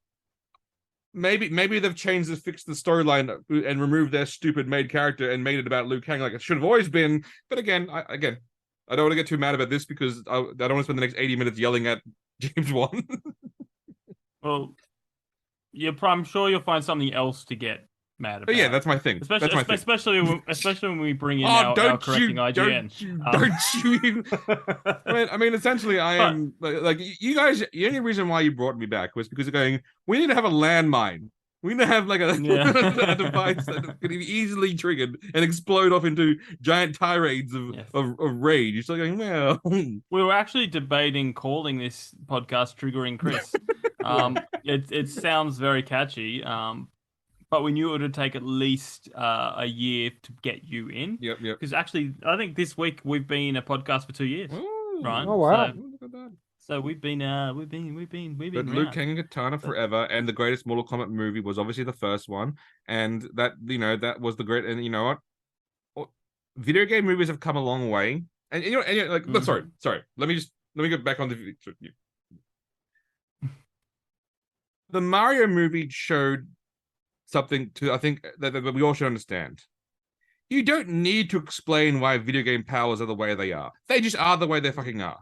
maybe they've changed to fix the storyline and removed their stupid made character and made it about Liu Kang like it should have always been. But again, I don't want to get too mad about this because I don't want to spend the next 80 minutes yelling at James Wan. Well, I'm sure you'll find something else to get mad about. But yeah, that's my thing. Especially when we bring in our correcting IGN. Don't you? I mean, essentially, I am like you guys. The only reason why you brought me back was because of going. We need to have a landmine We're gonna have like a, a device that can be easily triggered and explode off into giant tirades of rage. It's like going, well, we were actually debating calling this podcast "Triggering Chris." It sounds very catchy, but we knew it would take at least a year to get you in. Yep. Because actually, I think this week we've been a podcast for 2 years, right? Oh wow! Look at that. So we've been But Liu Kang and Katana forever, and the greatest Mortal Kombat movie was obviously the first one, and that that was the great. And you know what? Video game movies have come a long way, and like sorry. Let me get back on the Mario movie showed something to I think that we all should understand. You don't need to explain why video game powers are the way they are. They just are the way they fucking are.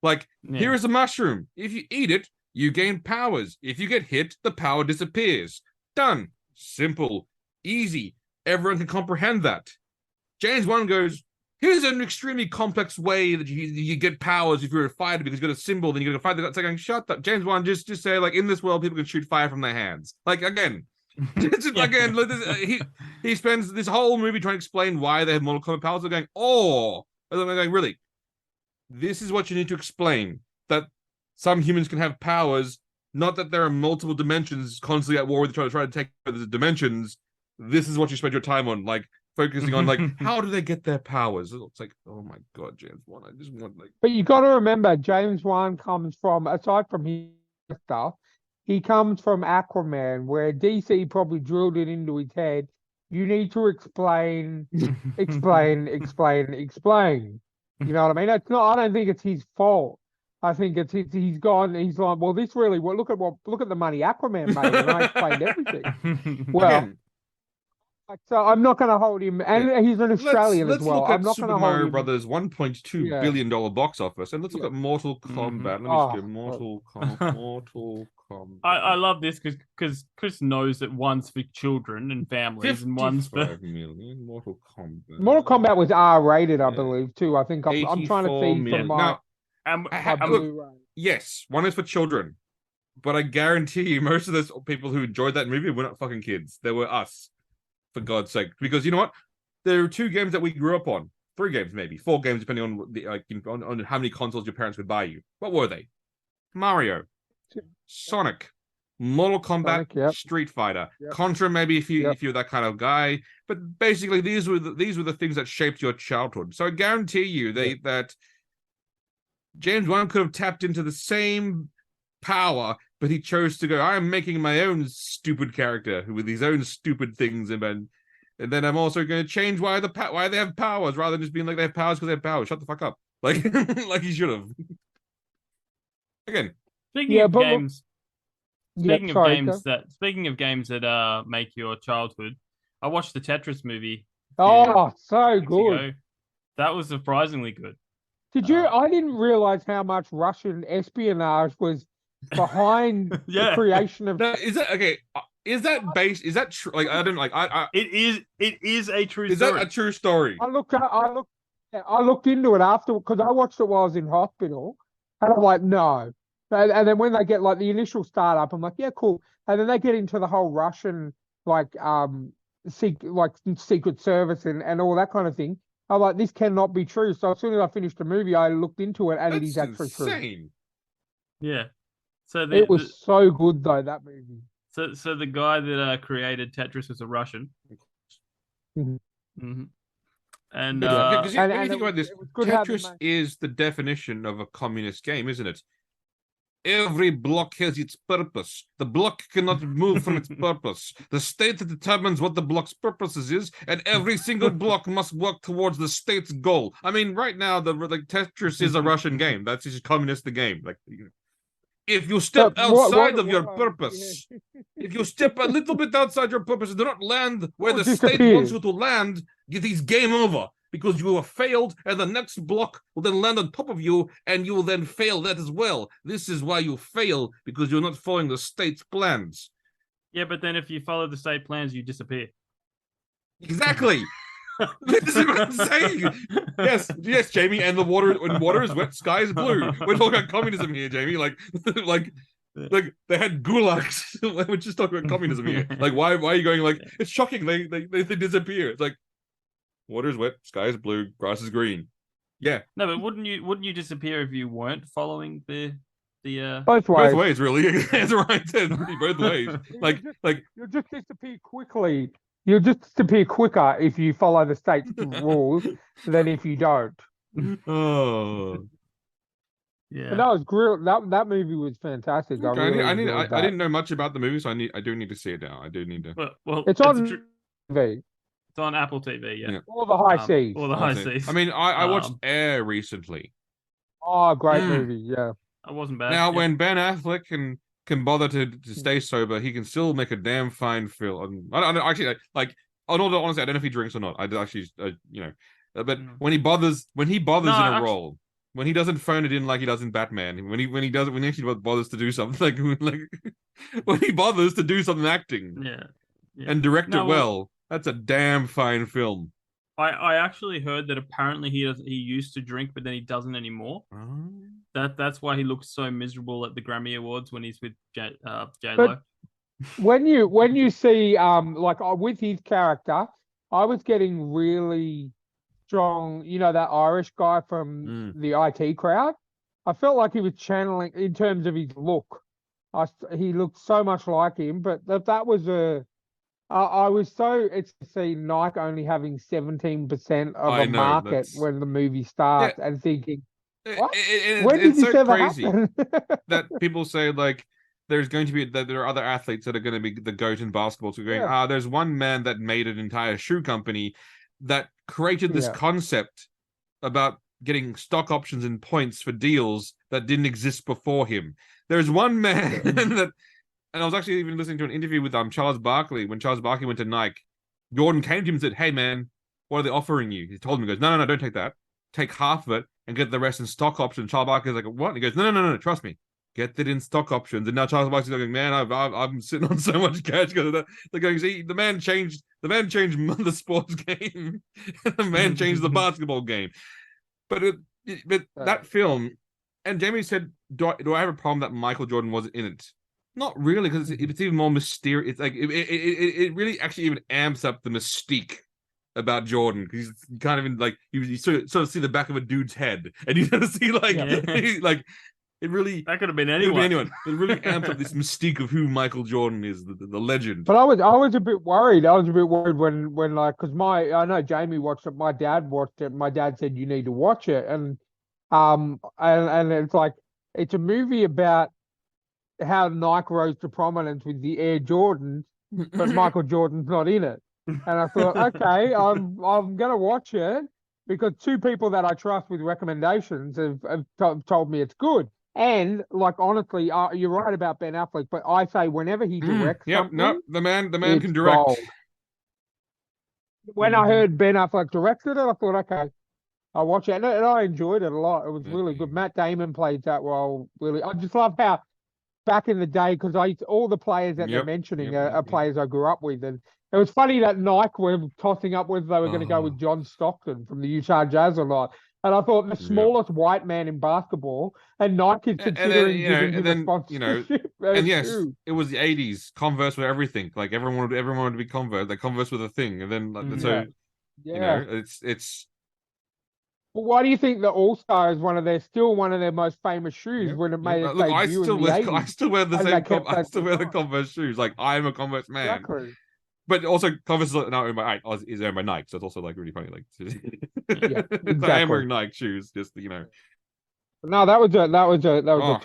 Like, here is a mushroom. If you eat it, you gain powers. If you get hit, the power disappears. Done. Simple. Easy. Everyone can comprehend that. James 1 goes, here's an extremely complex way that you get powers if you're a fighter because you got a symbol, then you got to fight. It's like going, shut up. James 1 just say, like, in this world, people can shoot fire from their hands. Like, again. He spends this whole movie trying to explain why they have Mortal Kombat powers. They're going, and then they're going, really? This is what you need to explain, that some humans can have powers, not that there are multiple dimensions constantly at war with each other trying to take the dimensions. This is what you spend your time on, like focusing on, like, how do they get their powers? It's like, oh my god, James 1, I just want like. But you got to remember, James 1 comes from, aside from his stuff, he comes from Aquaman, where DC probably drilled it into his head. You need to explain. You know what I mean? It's not. I don't think it's his fault. I think it's he's gone. He's like, well, this really. Well, look at the money Aquaman made, and I explained everything. Well, so I'm not going to hold him, and he's an Australian let's as well. Look at I'm not Super going to hold Mario him. Brothers $1.2 billion box office, and let's look at Mortal Kombat. Let me just go Mortal Kombat. I love this because Chris knows that one's for children and families, and one's for million. Mortal Kombat. Mortal Kombat was R-rated, I believe, too. I think I'm trying to see from my. Look, yes, one is for children, but I guarantee you, most of those people who enjoyed that movie were not fucking kids. They were us, for God's sake. Because you know what? There are 2 games that we grew up on. 3 games, maybe 4 games, depending on the on how many consoles your parents would buy you. What were they? Mario, Sonic, Mortal Kombat, Street Fighter, Contra. Maybe if you're that kind of guy. But basically, these were the things that shaped your childhood. So I guarantee you that James 1 could have tapped into the same power, but he chose to go, I'm making my own stupid character with his own stupid things, and then I'm also going to change why they have powers, rather than just being like they have powers because they have powers. Shut the fuck up. Like, like he should have. Again. Speaking of games that make your childhood, I watched the Tetris movie. Oh, so good. That was surprisingly good. Did you? I didn't realize how much Russian espionage was behind the creation of. No, is that okay? Is that based? Is that true? Like, I don't like. It is a true. Is story. that a true story? I looked into it after, because I watched it while I was in hospital, and I'm like, no. And then when they get like the initial startup, I'm like, yeah, cool. And then they get into the whole Russian secret service and all that kind of thing. I'm like, this cannot be true. So as soon as I finished the movie, I looked into it, and it is actually insane. True. Yeah. So it was so good though, that movie. So the guy that created Tetris was a Russian. And when you think about this, Tetris is the definition of a communist game, isn't it? Every block has its purpose. The block cannot move from its purpose. The state determines what the block's purpose is, and every single block must work towards the state's goal. I mean, right now, Tetris is a Russian game. That's just communist the game. Like, if you step outside of your purpose, if you step a little bit outside your purpose and do not land where the state wants you to land, it is game over. Because you have failed, and the next block will then land on top of you, and you will then fail that as well. This is why you fail, because you're not following the state's plans. Yeah, but then if you follow the state plans, you disappear. Exactly. This is what I'm saying. Yes, Jamie. And when water is wet, sky is blue. We're talking about communism here, Jamie. Like Like they had gulags. We're just talking about communism here. Like why are you going like it's shocking? They disappear. It's like water's wet, sky is blue, grass is green. Yeah. No, but wouldn't you disappear if you weren't following the Both ways. Both ways, really. That's right. Both ways. Like You'll just disappear quickly. You'll just disappear quicker if you follow the state's rules than if you don't. oh. yeah. But that was great. That movie was fantastic. Okay, I really I enjoyed that. didn't know much about the movie, so I do need to see it now. I do need to. Well, It's on TV. It's on Apple TV. Yeah. All the high seas. All the high seas. I mean, I watched Air recently. Oh, great movie. Yeah. It wasn't bad. Now, yeah. when Ben Affleck can bother to stay sober, he can still make a damn fine film. I don't actually like. On all the honesty, I don't know if he drinks or not. I actually, but when he bothers in a role, when he doesn't phone it in like he does in Batman, when he actually bothers to do something, like when he bothers to do something acting, and direct it well, that's a damn fine film. I actually heard that apparently he used to drink, but then he doesn't anymore. Oh. That's why he looks so miserable at the Grammy Awards when he's with J-Lo. When you see like with his character, I was getting really strong. You know that Irish guy from the IT crowd. I felt like he was channeling in terms of his look. He looked so much like him, but that was I was so it's to see Nike only having 17% of a market when the movie starts and thinking, what? When did this ever happen? That people say like there's going to be that there are other athletes that are going to be the GOAT in basketball. So going, there's one man that made an entire shoe company that created this concept about getting stock options and points for deals that didn't exist before him. There's one man that, and I was actually even listening to an interview with Charles Barkley. When Charles Barkley went to Nike, Jordan came to him and said, "Hey man, what are they offering you?" He told him, he goes, "No, don't take that. Take half of it and get the rest in stock options." Charles Barkley's like, "What?" And he goes, "No, trust me. Get it in stock options." And now Charles Barkley's going, "Man, I'm sitting on so much cash because of that." They're going, "See, the man changed the sports game. The man changed the basketball game." But that film, and Jamie said, "Do I have a problem that Michael Jordan wasn't in it?" Not really, because it's even more mysterious. It's like it really actually even amps up the mystique about Jordan, because you kind of like you sort of see the back of a dude's head, and you sort of see like like. It really that could have been anyone. It really amps up this mystique of who Michael Jordan is, the legend. But I was a bit worried. I was a bit worried when like because I know Jamie watched it. My dad watched it. My dad said you need to watch it, and it's like it's a movie about how Nike rose to prominence with the Air Jordans, but Michael Jordan's not in it. And I thought, okay, I'm gonna watch it because two people that I trust with recommendations have told me it's good. And like honestly, you're right about Ben Affleck, but I say whenever he directs something, the man can direct. Gold. When I heard Ben Affleck directed it, I thought, okay, I'll watch it, and I enjoyed it a lot. It was really good. Matt Damon played that role really. I just love how back in the day, because all the players that they're mentioning are players I grew up with, and it was funny that Nike were tossing up whether they were going to go with John Stockton from the Utah Jazz or not. And I thought the smallest white man in basketball, and Nike is considering giving him a sponsorship. And yes, it was the '80s. Converse were everything. Like everyone wanted to be Converse. Like Converse were the thing. And then you know, it's. Well, why do you think the All Star is still one of their most famous shoes when it made its debut in the 80s? I still wear the same. I still wear the Converse shoes. Like I'm a Converse man. Exactly. But also, Converse is now owned by Nike, so it's also like really funny. Like, exactly. I am wearing Nike shoes, just you know. No, that was a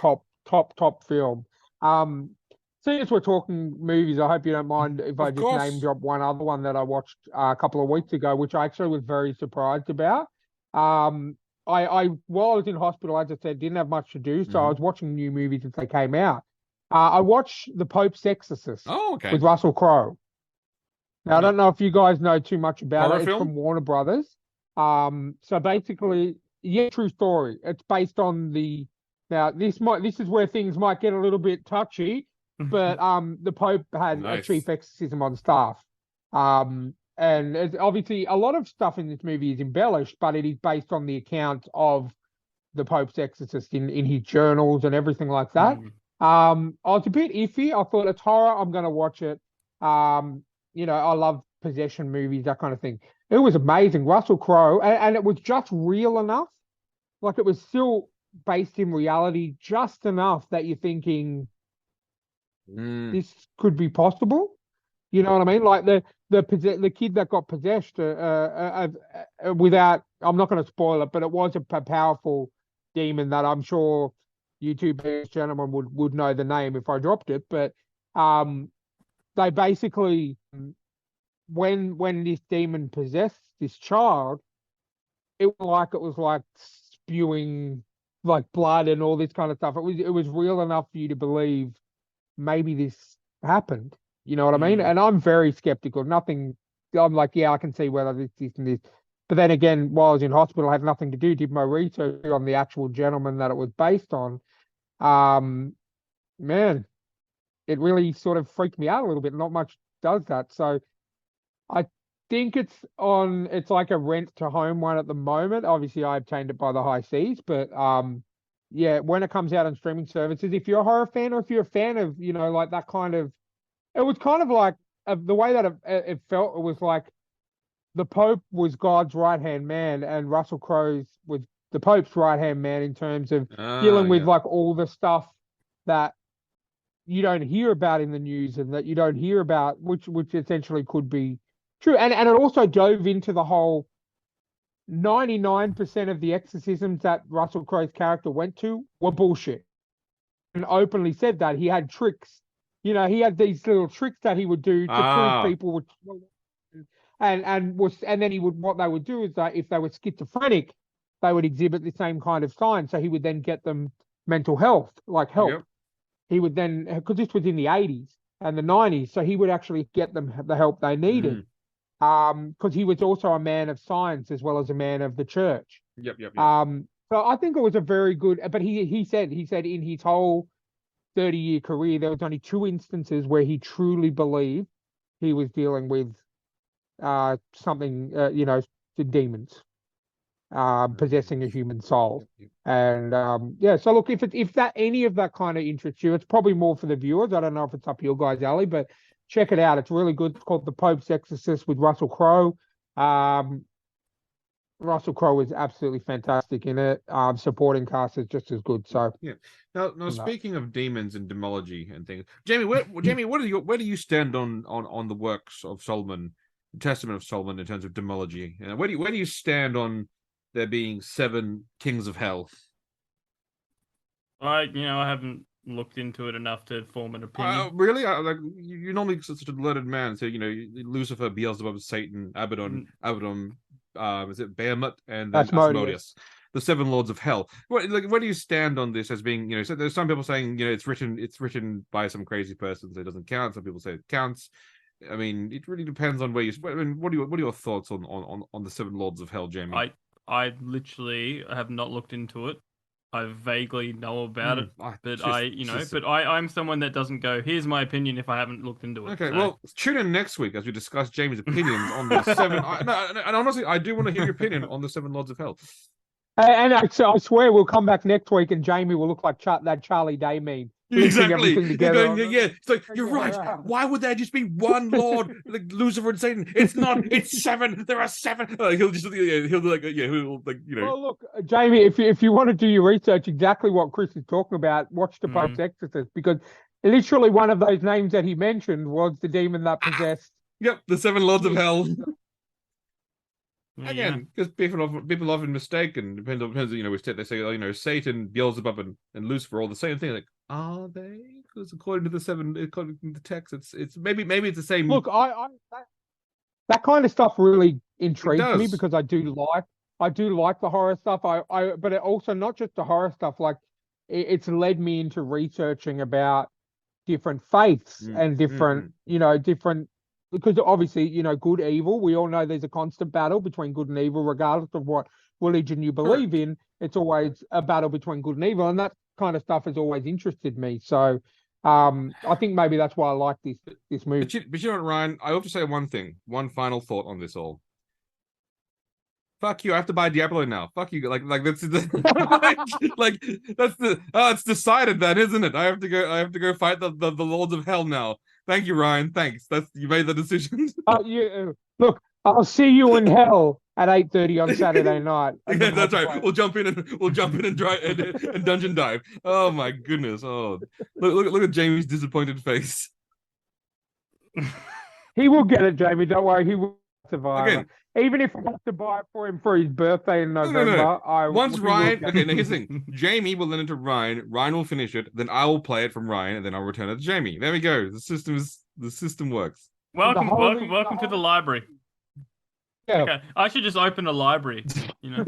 top film. Seeing as we're talking movies, I hope you don't mind if I just name drop one other one that I watched a couple of weeks ago, which I actually was very surprised about. I while I was in hospital, as I said, didn't have much to do, so I was watching new movies as they came out. I watched The Pope's Exorcist with Russell Crowe. Now, I don't know if you guys know too much about it. It's from Warner Brothers. So basically, true story. It's based on now this is where things might get a little bit touchy, but the Pope had a chief exorcism on staff. And it's obviously a lot of stuff in this movie is embellished, but it is based on the account of the Pope's exorcist in his journals and everything like that. I was a bit iffy. I thought it's horror. I'm gonna watch it. I love possession movies, that kind of thing. It was amazing. Russell Crowe, and it was just real enough. Like it was still based in reality, just enough that you're thinking this could be possible. You know what I mean? Like the kid that got possessed without. I'm not going to spoil it, but it was a powerful demon that I'm sure you two gentlemen would know the name if I dropped it. But they basically when this demon possessed this child, it was like spewing like blood and all this kind of stuff. It was real enough for you to believe maybe this happened. You know what I mean? And I'm very skeptical. Nothing. I'm like, yeah, I can see whether this, and this. But then again, while I was in hospital, I had nothing to do. Did my research on the actual gentleman that it was based on. Man, it really sort of freaked me out a little bit. Not much does that. So I think it's like a rent to home one at the moment. Obviously, I obtained it by the high seas, but yeah, when it comes out on streaming services, if you're a horror fan or if you're a fan of like that kind of, it was kind of like the way that it felt. It was like the Pope was God's right hand man, and Russell Crowe was the Pope's right hand man in terms of dealing with like all the stuff that you don't hear about in the news and that you don't hear about, which essentially could be true. And it also dove into the whole 99% of the exorcisms that Russell Crowe's character went to were bullshit, and openly said that he had tricks. He had these little tricks that he would do to prove people would, and then what they would do is that if they were schizophrenic, they would exhibit the same kind of signs. So he would then get them mental health, like help. Yep. He would then, because this was in the 80s and the 90s, so he would actually get them the help they needed. Because he was also a man of science as well as a man of the church. Yep. So I think it was a very good, but he said in his whole 30-year career, there was only 2 instances where he truly believed he was dealing with something, the demons possessing a human soul. And so look, if that any of that kind of interests you, it's probably more for the viewers. I don't know if it's up your guys' alley, but check it out. It's really good. It's called The Pope's Exorcist with Russell Crowe. Russell Crowe is absolutely fantastic in it. Supporting cast is just as good. So yeah. Now speaking of demons and demology and things, Jamie, where do you stand on the works of Solomon, the Testament of Solomon, in terms of demology? Where do you stand on there being 7 kings of hell? I haven't looked into it enough to form an opinion. Really? You're normally such a learned man. So Lucifer, Beelzebub, Satan, Abaddon, is it Bahamut, and then Asmodeus, the 7 lords of hell. Where do you stand on this as being? So there's some people saying it's written by some crazy person, so it doesn't count. Some people say it counts. I mean, it really depends on where you. I mean, what are your thoughts on the 7 lords of hell, Jamie? I literally have not looked into it. I vaguely know about it, but I'm someone that doesn't go, here's my opinion if I haven't looked into it. Okay, well, tune in next week as we discuss Jamie's opinions on the 7. And honestly, I do want to hear your opinion on the 7 lords of hell. And I swear we'll come back next week and Jamie will look like that Charlie Day meme. Exactly. Together. It's like, you're right. Why would there just be one Lord, like Lucifer and Satan? It's not. It's 7. There are 7. He'll Well, look, Jamie, if you want to do your research, exactly what Chris is talking about, watch The Pope's Exorcist, because literally one of those names that he mentioned was the demon that possessed. Yep, the 7 lords of hell. Again, because people often mistake, and depends. They say, Satan, Beelzebub, and Lucifer are all the same thing. Like, are they? Because according to the text, it's maybe it's the same. Look, that kind of stuff really intrigues me because I do like the horror stuff. But it also not just the horror stuff. Like, it's led me into researching about different faiths and different, different. Because obviously, good, evil, we all know there's a constant battle between good and evil, regardless of what religion you believe in. It's always a battle between good and evil. And that kind of stuff has always interested me. So I think maybe that's why I like this movie. But you know what, Ryan? I have to say one final thought on this all. Fuck you! I have to buy Diablo now. Fuck you! Like that's the like that's the it's decided then, isn't it? I have to go fight the lords of hell now. Thank you, Ryan. Thanks. You made the decision. Look, I'll see you in hell at 8:30 on Saturday night. Yeah, that's right. We'll jump in and try and dungeon dive. Oh my goodness! Oh, look at Jamie's disappointed face. He will get it, Jamie. Don't worry. He will survive. Again, Even if I have to buy it for him for his birthday in November, no. Once he Ryan, will okay, now here's the thing. Jamie will lend it to Ryan. Ryan will finish it. Then I will play it from Ryan, and then I'll return it to Jamie. There we go. The system works. Welcome to the library. Yeah. Okay, I should just open a library. You know,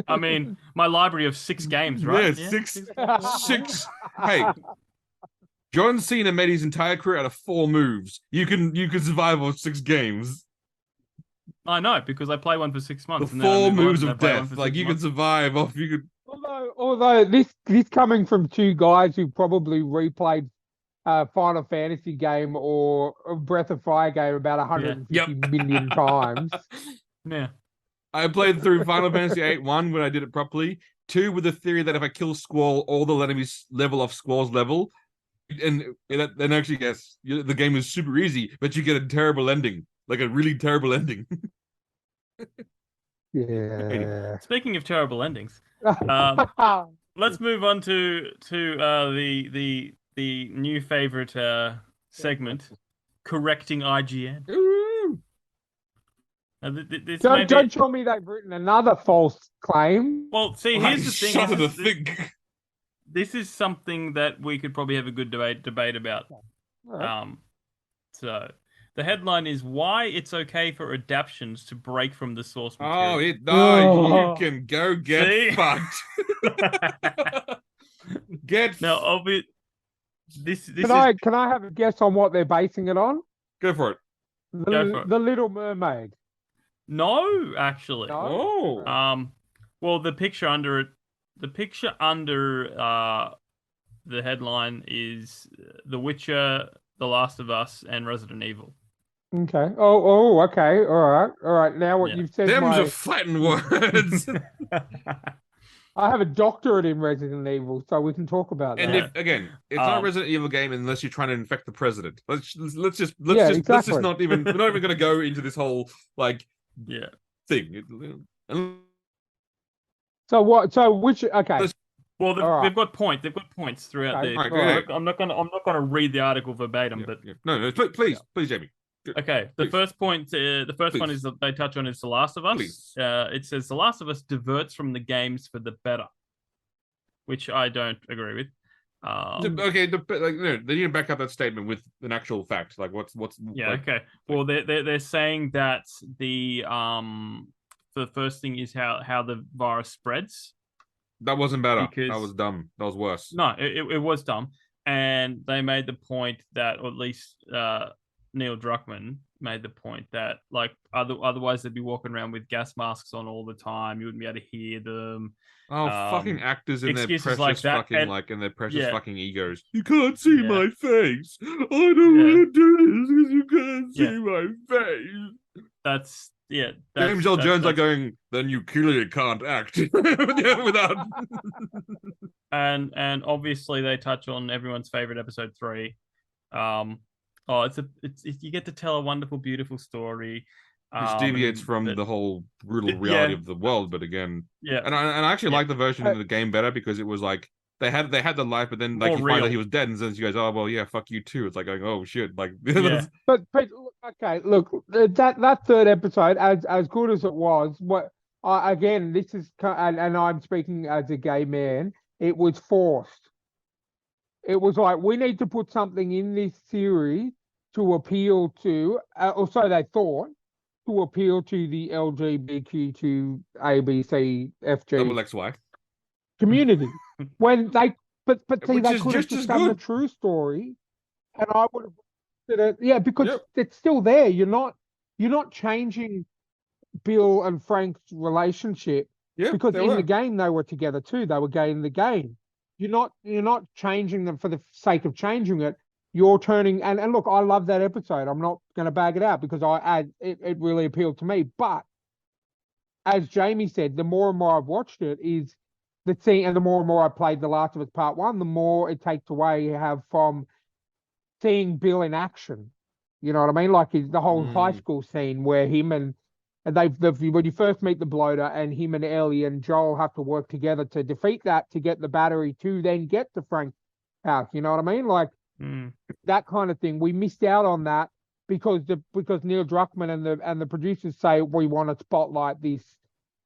I mean, my library of 6 games, right? Yeah, six. Hey, John Cena made his entire career out of 4 moves. You can survive on 6 games. I know, because I play one for 6 months. The 4 moves of death. Like you can survive off. You could. Although this coming from 2 guys who probably replayed Final Fantasy game or a Breath of Fire game about 150 million times. Yeah. I played through Final Fantasy VIII 1 when I did it properly. 2 with the theory that if I kill Squall, all the enemies level off Squall's level. And then actually, yes, the game is super easy, but you get a terrible ending. Like a really terrible ending. Yeah. Speaking of terrible endings, let's move on to the new favorite segment, Correcting IGN. Don't tell me they've written another false claim. Well, see, here's the thing. This is something that we could probably have a good debate about. Right. So the headline is why it's okay for adaptions to break from the source material. You can go get fucked. Now, Can I have a guess on what they're basing it on? Go for it. The Little Mermaid. No, actually. No? Oh. Well, the picture under it. The picture under the headline is The Witcher, The Last of Us, and Resident Evil. Okay. Oh, okay. All right. Now what you've said. Them's are fighting words. I have a doctorate in Resident Evil, so we can talk about that. And it's not a Resident Evil game unless you're trying to infect the president. Let's just not even. We're not even going to go into this whole thing. So what? So which? Okay. Well, they've got points. They've got points throughout there. Right. I'm not gonna read the article verbatim, but no, please, Jamie. Okay. The first point, the first one is that they touch on is The Last of Us. It says The Last of Us diverts from the games for the better, which I don't agree with. Okay, they need to back up that statement with an actual fact. Like what's okay. Well, they're saying that the first thing is how the virus spreads. That wasn't better. That was dumb. That was worse. No, it was dumb, and they made the point that, or at least Neil Druckmann made the point that like otherwise they'd be walking around with gas masks on all the time. You wouldn't be able to hear them. Oh, fucking actors in their precious like fucking egos. You can't see my face. I don't want to do this because you can't see my face. That's James L. Jones are going, then you clearly can't act without. and obviously they touch on everyone's favorite episode 3. You get to tell a wonderful, beautiful story. Which deviates from the whole brutal reality of the world, but again, and I actually like the version of the game better because it was like they had the life, but then like you find out he was dead, and then you guys, oh well, yeah, fuck you too. It's like going, oh shit, like. But okay, look, that third episode, as good as it was, again, this is and I'm speaking as a gay man, it was forced. It was like we need to put something in this series to appeal to, or so they thought, to appeal to the LGBTQ ABC FG community. When they, but see, they could have just done the true story, and I would have said it. Yeah, because it's still there. You're not changing Bill and Frank's relationship because in the game they were together too. They were gay in the game. You're not changing them for the sake of changing it. You're turning and look, I love that episode. I'm not going to bag it out because it really appealed to me. But as Jamie said, the more and more I've watched it is the scene, and the more and more I played The Last of Us Part 1, the more it takes away you have from seeing Bill in action. You know what I mean? Like the whole high school scene where him and when you first meet the bloater and him and Ellie and Joel have to work together to defeat that, to get the battery to then get to Frank's house. You know what I mean? Like that kind of thing. We missed out on that because Neil Druckmann and the producers say we want to spotlight this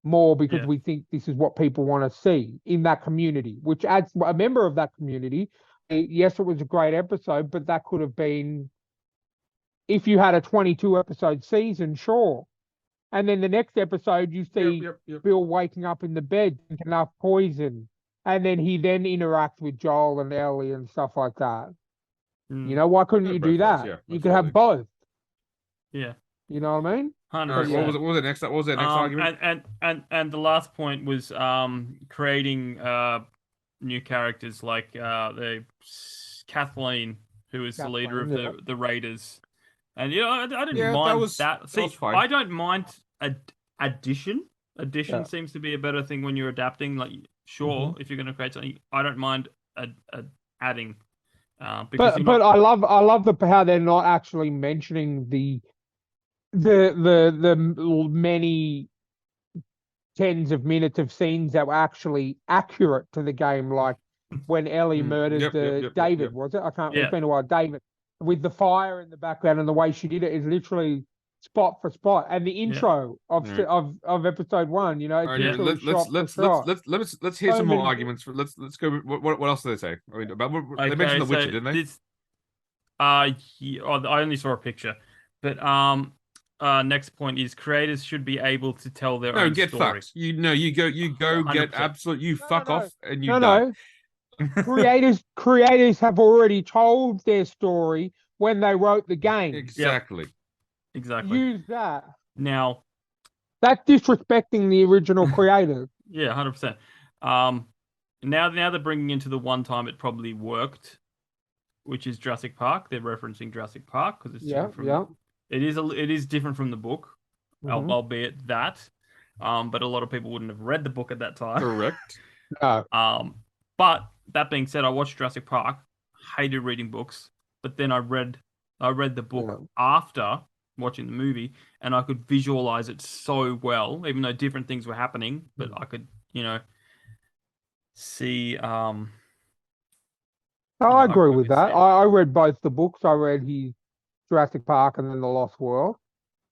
more because we think this is what people want to see in that community, which adds a member of that community. Yes, it was a great episode, but that could have been, if you had a 22 episode season, sure. And then the next episode, you see Bill waking up in the bed, drinking enough poison, and then he then interacts with Joel and Ellie and stuff like that. You know, why couldn't you do that? You could have both. Yeah. You know what I mean? 100%. What was the next argument? And the last point was creating new characters like the Kathleen, who is the leader of the Raiders. And I didn't mind that. See, I don't mind addition. Addition seems to be a better thing when you're adapting. Like, sure, if you're going to create something, I don't mind adding. But I love how they're not actually mentioning the many tens of minutes of scenes that were actually accurate to the game, like when Ellie murdered David. Was it? I can't. It's been a while. David, with the fire in the background and the way she did it is literally spot for spot. And the intro of episode 1, it's let's hear some more arguments. Let's go. What else did they say? I mean, they mentioned The Witcher, didn't they? I only saw a picture, but next point is creators should be able to tell their own get story. fucked. You go 100%. Get absolute. You fuck off and you die. No. Creators have already told their story when they wrote the game. Exactly. Use that. Now, that's disrespecting the original creators. Yeah, 100%. Now they're bringing into the one time it probably worked, which is Jurassic Park. They're referencing Jurassic Park because it's different from it is different from the book, albeit that. But a lot of people wouldn't have read the book at that time. Correct. No. But that being said, I watched Jurassic Park, hated reading books, but then I read the book after watching the movie, and I could visualize it so well, even though different things were happening, but I could, see. I agree with that. I read both the books. I read his Jurassic Park and then The Lost World,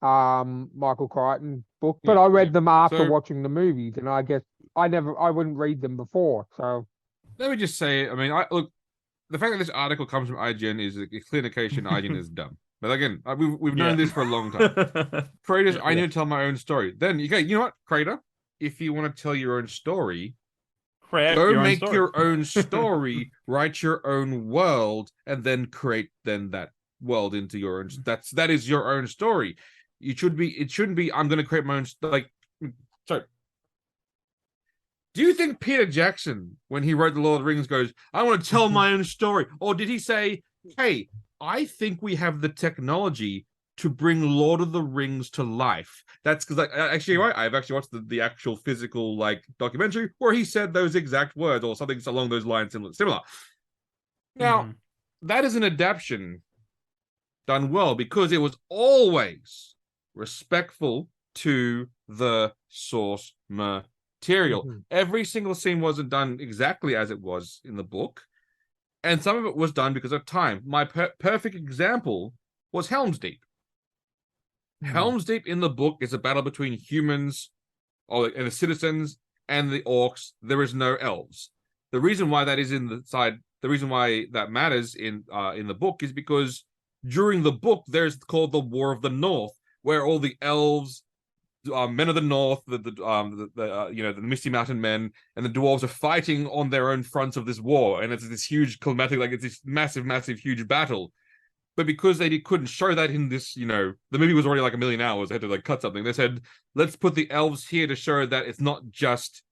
Michael Crichton book, but I read them after watching the movies, and I guess I wouldn't read them before. So let me just say, I mean, look, the fact that this article comes from IGN is a clear indication IGN is dumb. But again, we've known this for a long time. Creators, I need to tell my own story. Then you know what, creator? If you want to tell your own story, go make your own story, write your own world, and then create that world into your own. That is your own story. It shouldn't be. I'm going to create my own. Sorry. Do you think Peter Jackson, when he wrote The Lord of the Rings, goes, "I want to tell my own story," or did he say, "Hey, I think we have the technology to bring Lord of the Rings to life"? That's because, actually, right? I've actually watched the actual physical documentary where he said those exact words or something along those lines, similar. Now, that is an adaptation done well because it was always respectful to the source material. Every single scene wasn't done exactly as it was in the book. And some of it was done because of time. My perfect example was Helm's Deep. Helm's Deep in the book is a battle between humans and the citizens and the orcs. There is no elves. The reason why that is the reason why that matters in the book is because during the book there's called the War of the North, where all the elves, men of the North, the Misty Mountain men, and the dwarves are fighting on their own fronts of this war, and it's this huge climatic, it's this massive, huge battle. But because they couldn't show that in this, the movie was already 1 million hours, they had to cut something. They said, let's put the elves here to show that it's not just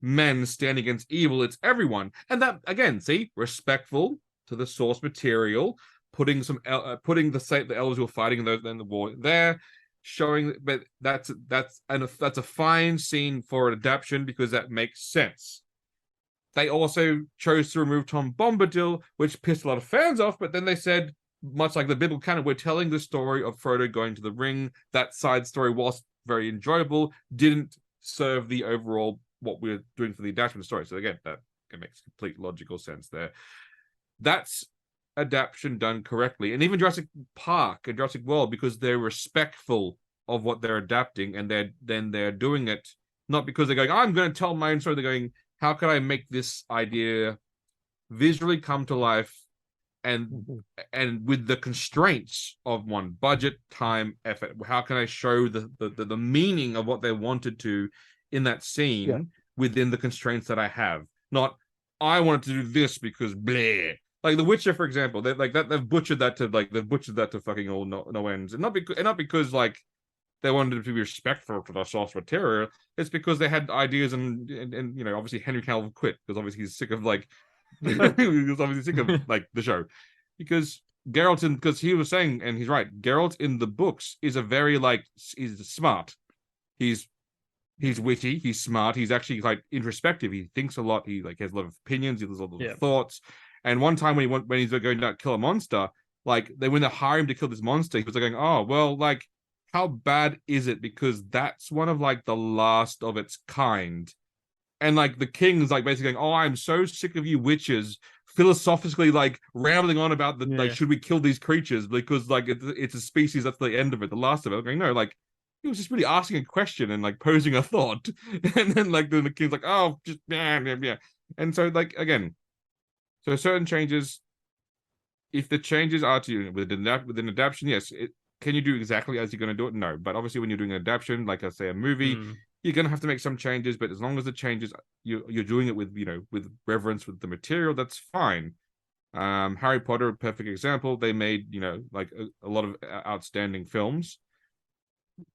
men standing against evil, it's everyone. And that, again, respectful to the source material, putting the elves who are fighting in the war there, showing, but that's a fine scene for an adaptation because that makes sense. They also chose to remove Tom Bombadil, which pissed a lot of fans off, but then they said, much like the biblical canon, we're telling the story of Frodo going to the ring. That side story, whilst very enjoyable, didn't serve the overall what we're doing for the adaptation story. So again, that makes complete logical sense there. That's adaptation done correctly. And even Jurassic Park and Jurassic World, because they're respectful of what they're adapting, and they're doing it not because they're going, I'm going to tell my own story. They're going, how can I make this idea visually come to life, and with the constraints of one, budget, time, effort? How can I show the meaning of what they wanted to in that scene within the constraints that I have? Not, I wanted to do this because blah. Like The Witcher, for example, they've butchered that to fucking all no ends, and not because like they wanted to be respectful to the source material. It's because they had ideas, and you know, obviously Henry Cavill quit because obviously he's sick of like he was obviously sick of like the show, because because he was saying, and he's right, Geralt in the books is a very he's smart, he's witty, he's smart, he's actually like introspective, he thinks a lot, he like has a lot of opinions, he has a lot of thoughts. And one time when he's going to kill a monster, like when they hire him to kill this monster, he was like going, oh well, like how bad is it? Because that's one of like the last of its kind. And like the king's like basically going, oh, I'm so sick of you witches philosophically like rambling on about the like, should we kill these creatures because like it's a species that's the end of it, the last of it. I'm going, no, like he was just really asking a question and like posing a thought. And then like the king's like, oh, just yeah. And so like again, so certain changes, if the changes are to you with an adaptation, yes, can you do exactly as you're going to do it? No. But obviously when you're doing an adaptation, like I say, a movie, you're going to have to make some changes, but as long as the changes, you're doing it with, you know, with reverence with the material, that's fine. Harry Potter, a perfect example. They made, you know, like a lot of outstanding films,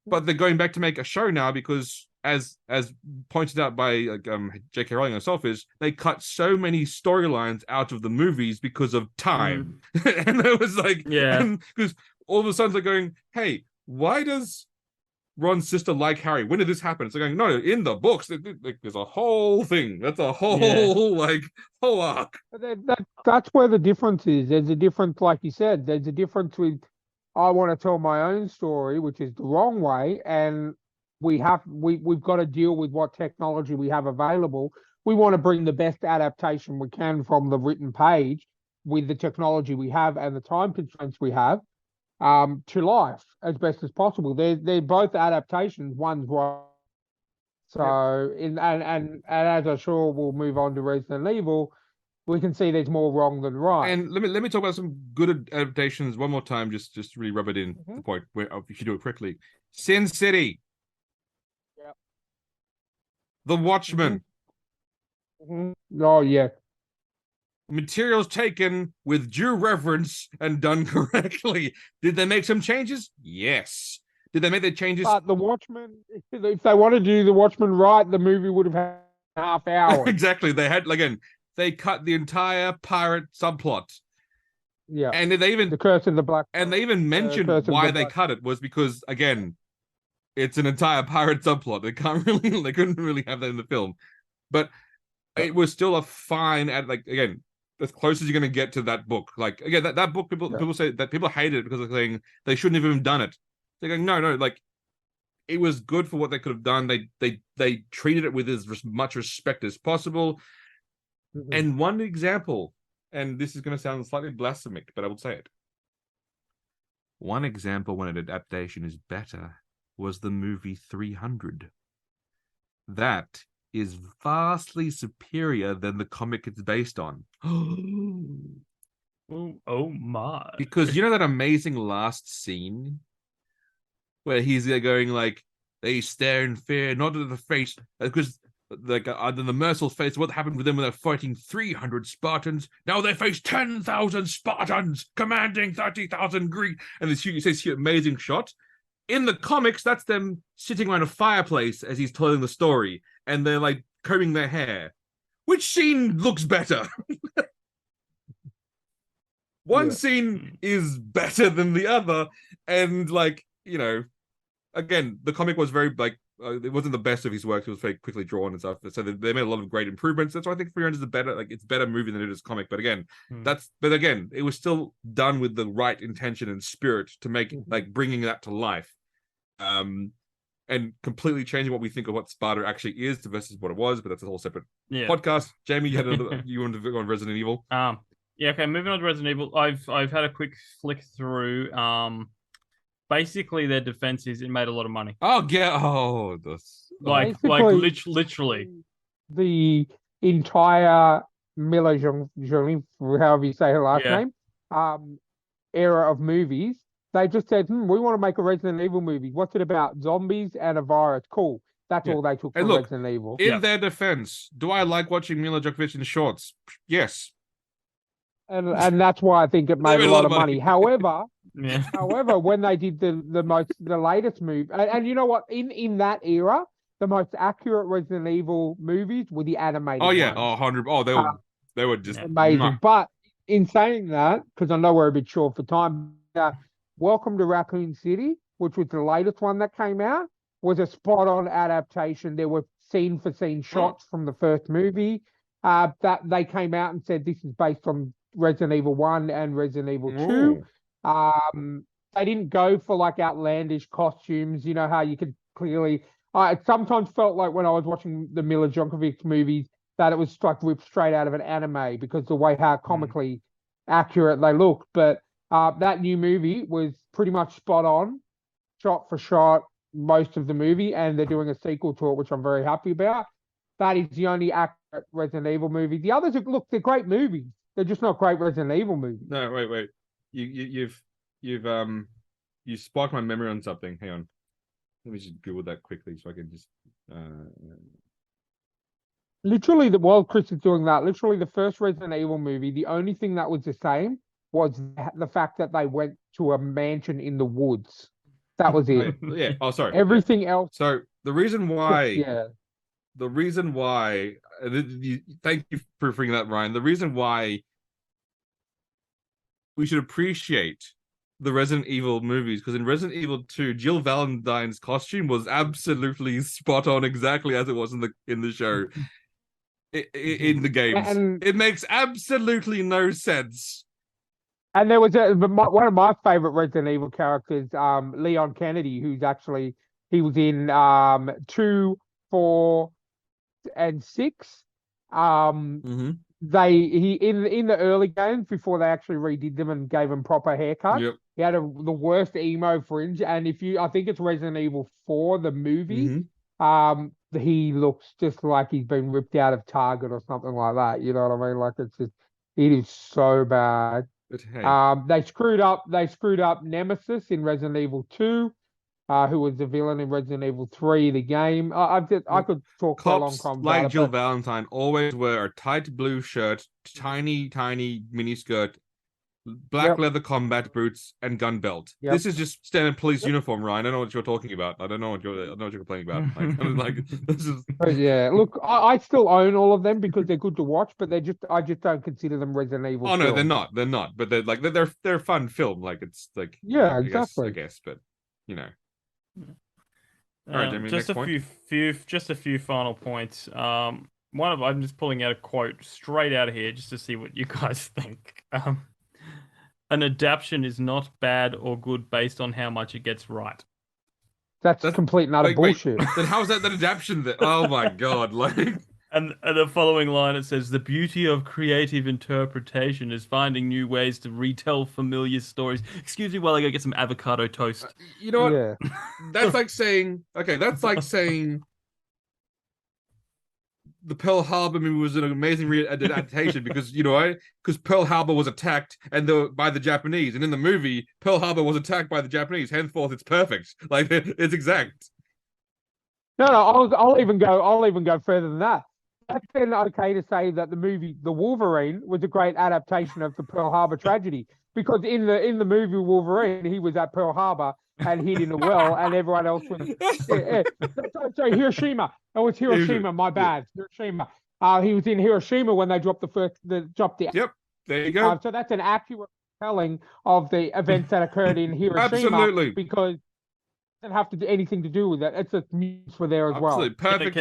but they're going back to make a show now because as pointed out by like J.K. Rowling herself, is they cut so many storylines out of the movies because of time. And it was like, because all of a sudden they're going, hey, why does Ron's sister like Harry? When did this happen? It's like going, no, in the books, there's a whole thing. That's a whole whole arc. That's where the difference is. There's a difference, like you said. There's a difference with I want to tell my own story, which is the wrong way, and we've got to deal with what technology we have available. We want to bring the best adaptation we can from the written page with the technology we have and the time constraints we have to life as best as possible. They're both adaptations. One's right. So and as I'm sure we'll move on to Resident Evil, we can see there's more wrong than right. And let me talk about some good adaptations one more time, just to really rub it in the point where if you do it quickly. Sin City. Yep. The Watchmen. Oh yeah. Materials taken with due reverence and done correctly. Did they make some changes? Yes. Did they make the changes? But the Watchmen, if they wanted to do the Watchmen right, the movie would have had half hour. Exactly. They had, again, they cut the entire pirate subplot. Yeah. And they even the Curse of the Black. And they even mentioned why they cut it was because, again, it's an entire pirate subplot. They couldn't really have that in the film. But it was still a fine again, as close as you're going to get to that book. Like, again, that book, people say that people hated it because they're saying they shouldn't have even done it. They're going, no, like, it was good for what they could have done. They treated it with as much respect as possible. And one example, and this is going to sound slightly blasphemic, but I will say it. One example when an adaptation is better was the movie 300. That is vastly superior than the comic it's based on. Oh my. Because you know that amazing last scene where he's going like, they stare in fear, not at the face, because like under the merciless face, what happened with them when they're fighting 300 Spartans? Now they face 10,000 Spartans commanding 30,000 Greek. And this amazing shot. In the comics, that's them sitting around a fireplace as he's telling the story, and they're like combing their hair. Which scene looks better? One scene is better than the other, and like, you know, again, the comic was very like it wasn't the best of his works. It was very quickly drawn and stuff. So they made a lot of great improvements. That's why I think 300 is a better it's better movie than it is comic. But again, it was still done with the right intention and spirit to make like bringing that to life, and completely changing what we think of what Sparta actually is versus what it was. But that's a whole separate podcast. Jamie, you wanted to go on Resident Evil? Yeah. Okay. Moving on to Resident Evil. I've had a quick flick through. Basically, their defense is it made a lot of money. Oh yeah. Oh, that's literally the entire Mila Jolie, however you say her last name, era of movies. They just said, we want to make a Resident Evil movie. What's it about? Zombies and a virus. Cool. That's all they took from Resident Evil. In their defense, do I like watching Mila Jovovich in shorts? Yes. And that's why I think it made a lot of money. However, when they did the latest movie, and you know what, in that era, the most accurate Resident Evil movies were the animated. Oh yeah, ones. 100. Oh, they were just amazing. But in saying that, because I know we're a bit short for time, Welcome to Raccoon City, which was the latest one that came out, was a spot-on adaptation. There were scene-for-scene shots from the first movie that they came out and said this is based on Resident Evil 1 and Resident Evil 2. They didn't go for like outlandish costumes. You know how you could clearly... it sometimes felt like when I was watching the Mila Jovovich movies that it was like ripped straight out of an anime because the way how comically accurate they looked. But that new movie was pretty much spot on, shot for shot, most of the movie, and they're doing a sequel to it, which I'm very happy about. That is the only accurate Resident Evil movie. The others, they're great movies. They're just not great Resident Evil movies. No, wait. You've sparked my memory on something. Hang on. Let me just Google that quickly so I can just. Literally, while Chris is doing that, literally the first Resident Evil movie, the only thing that was the same was the fact that they went to a mansion in the woods. That was it. Yeah. Oh, sorry. Everything else. So the reason why. Yeah. Thank you for bringing that, Ryan. The reason why we should appreciate the Resident Evil movies, because in Resident Evil 2, Jill Valentine's costume was absolutely spot on, exactly as it was in the show, in the games. And it makes absolutely no sense. And there was one of my favorite Resident Evil characters, Leon Kennedy, he was in 2, 4, and 6. In the early games before they actually redid them and gave him proper haircuts, he had the worst emo fringe. And I think it's Resident Evil 4, the movie, he looks just like he's been ripped out of Target or something like that. You know what I mean? Like it is so bad. But hey. They screwed up Nemesis in Resident Evil 2. Who was the villain in Resident Evil 3, the game. I could talk for a long time. Like Jill Valentine always wear a tight blue shirt, tiny mini skirt, black leather combat boots, and gun belt. This is just standard police uniform, Ryan. I don't know what you're talking about. I don't know what you're complaining about. This is. Yeah, look, I still own all of them because they're good to watch, but I just don't consider them Resident Evil. Oh no, films. they're not. But they're fun film. Like it's like exactly. I guess, but you know. All right, Jamie, just a few final points. I'm just pulling out a quote straight out of here just to see what you guys think. An adaptation is not bad or good based on how much it gets right. That's complete and utter bullshit. Then how is that adaptation? Oh my god! And the following line, it says, the beauty of creative interpretation is finding new ways to retell familiar stories. Excuse me while I go get some avocado toast. You know what? Yeah. That's like saying the Pearl Harbor movie was an amazing adaptation because Pearl Harbor was attacked by the Japanese, and in the movie Pearl Harbor was attacked by the Japanese. Henceforth, it's perfect. Like it's exact. No, I'll even go further than that. That's then okay to say that the movie The Wolverine was a great adaptation of the Pearl Harbor tragedy, because in the movie Wolverine, he was at Pearl Harbor and hid in a well, and everyone else was. So Hiroshima. Oh, it's Hiroshima. My bad. Hiroshima. He was in Hiroshima when they dropped the. Yep. There you go. So that's an accurate telling of the events that occurred in Hiroshima. Absolutely. Because doesn't have to do anything to do with it. It's just news for there as Absolutely well. perfect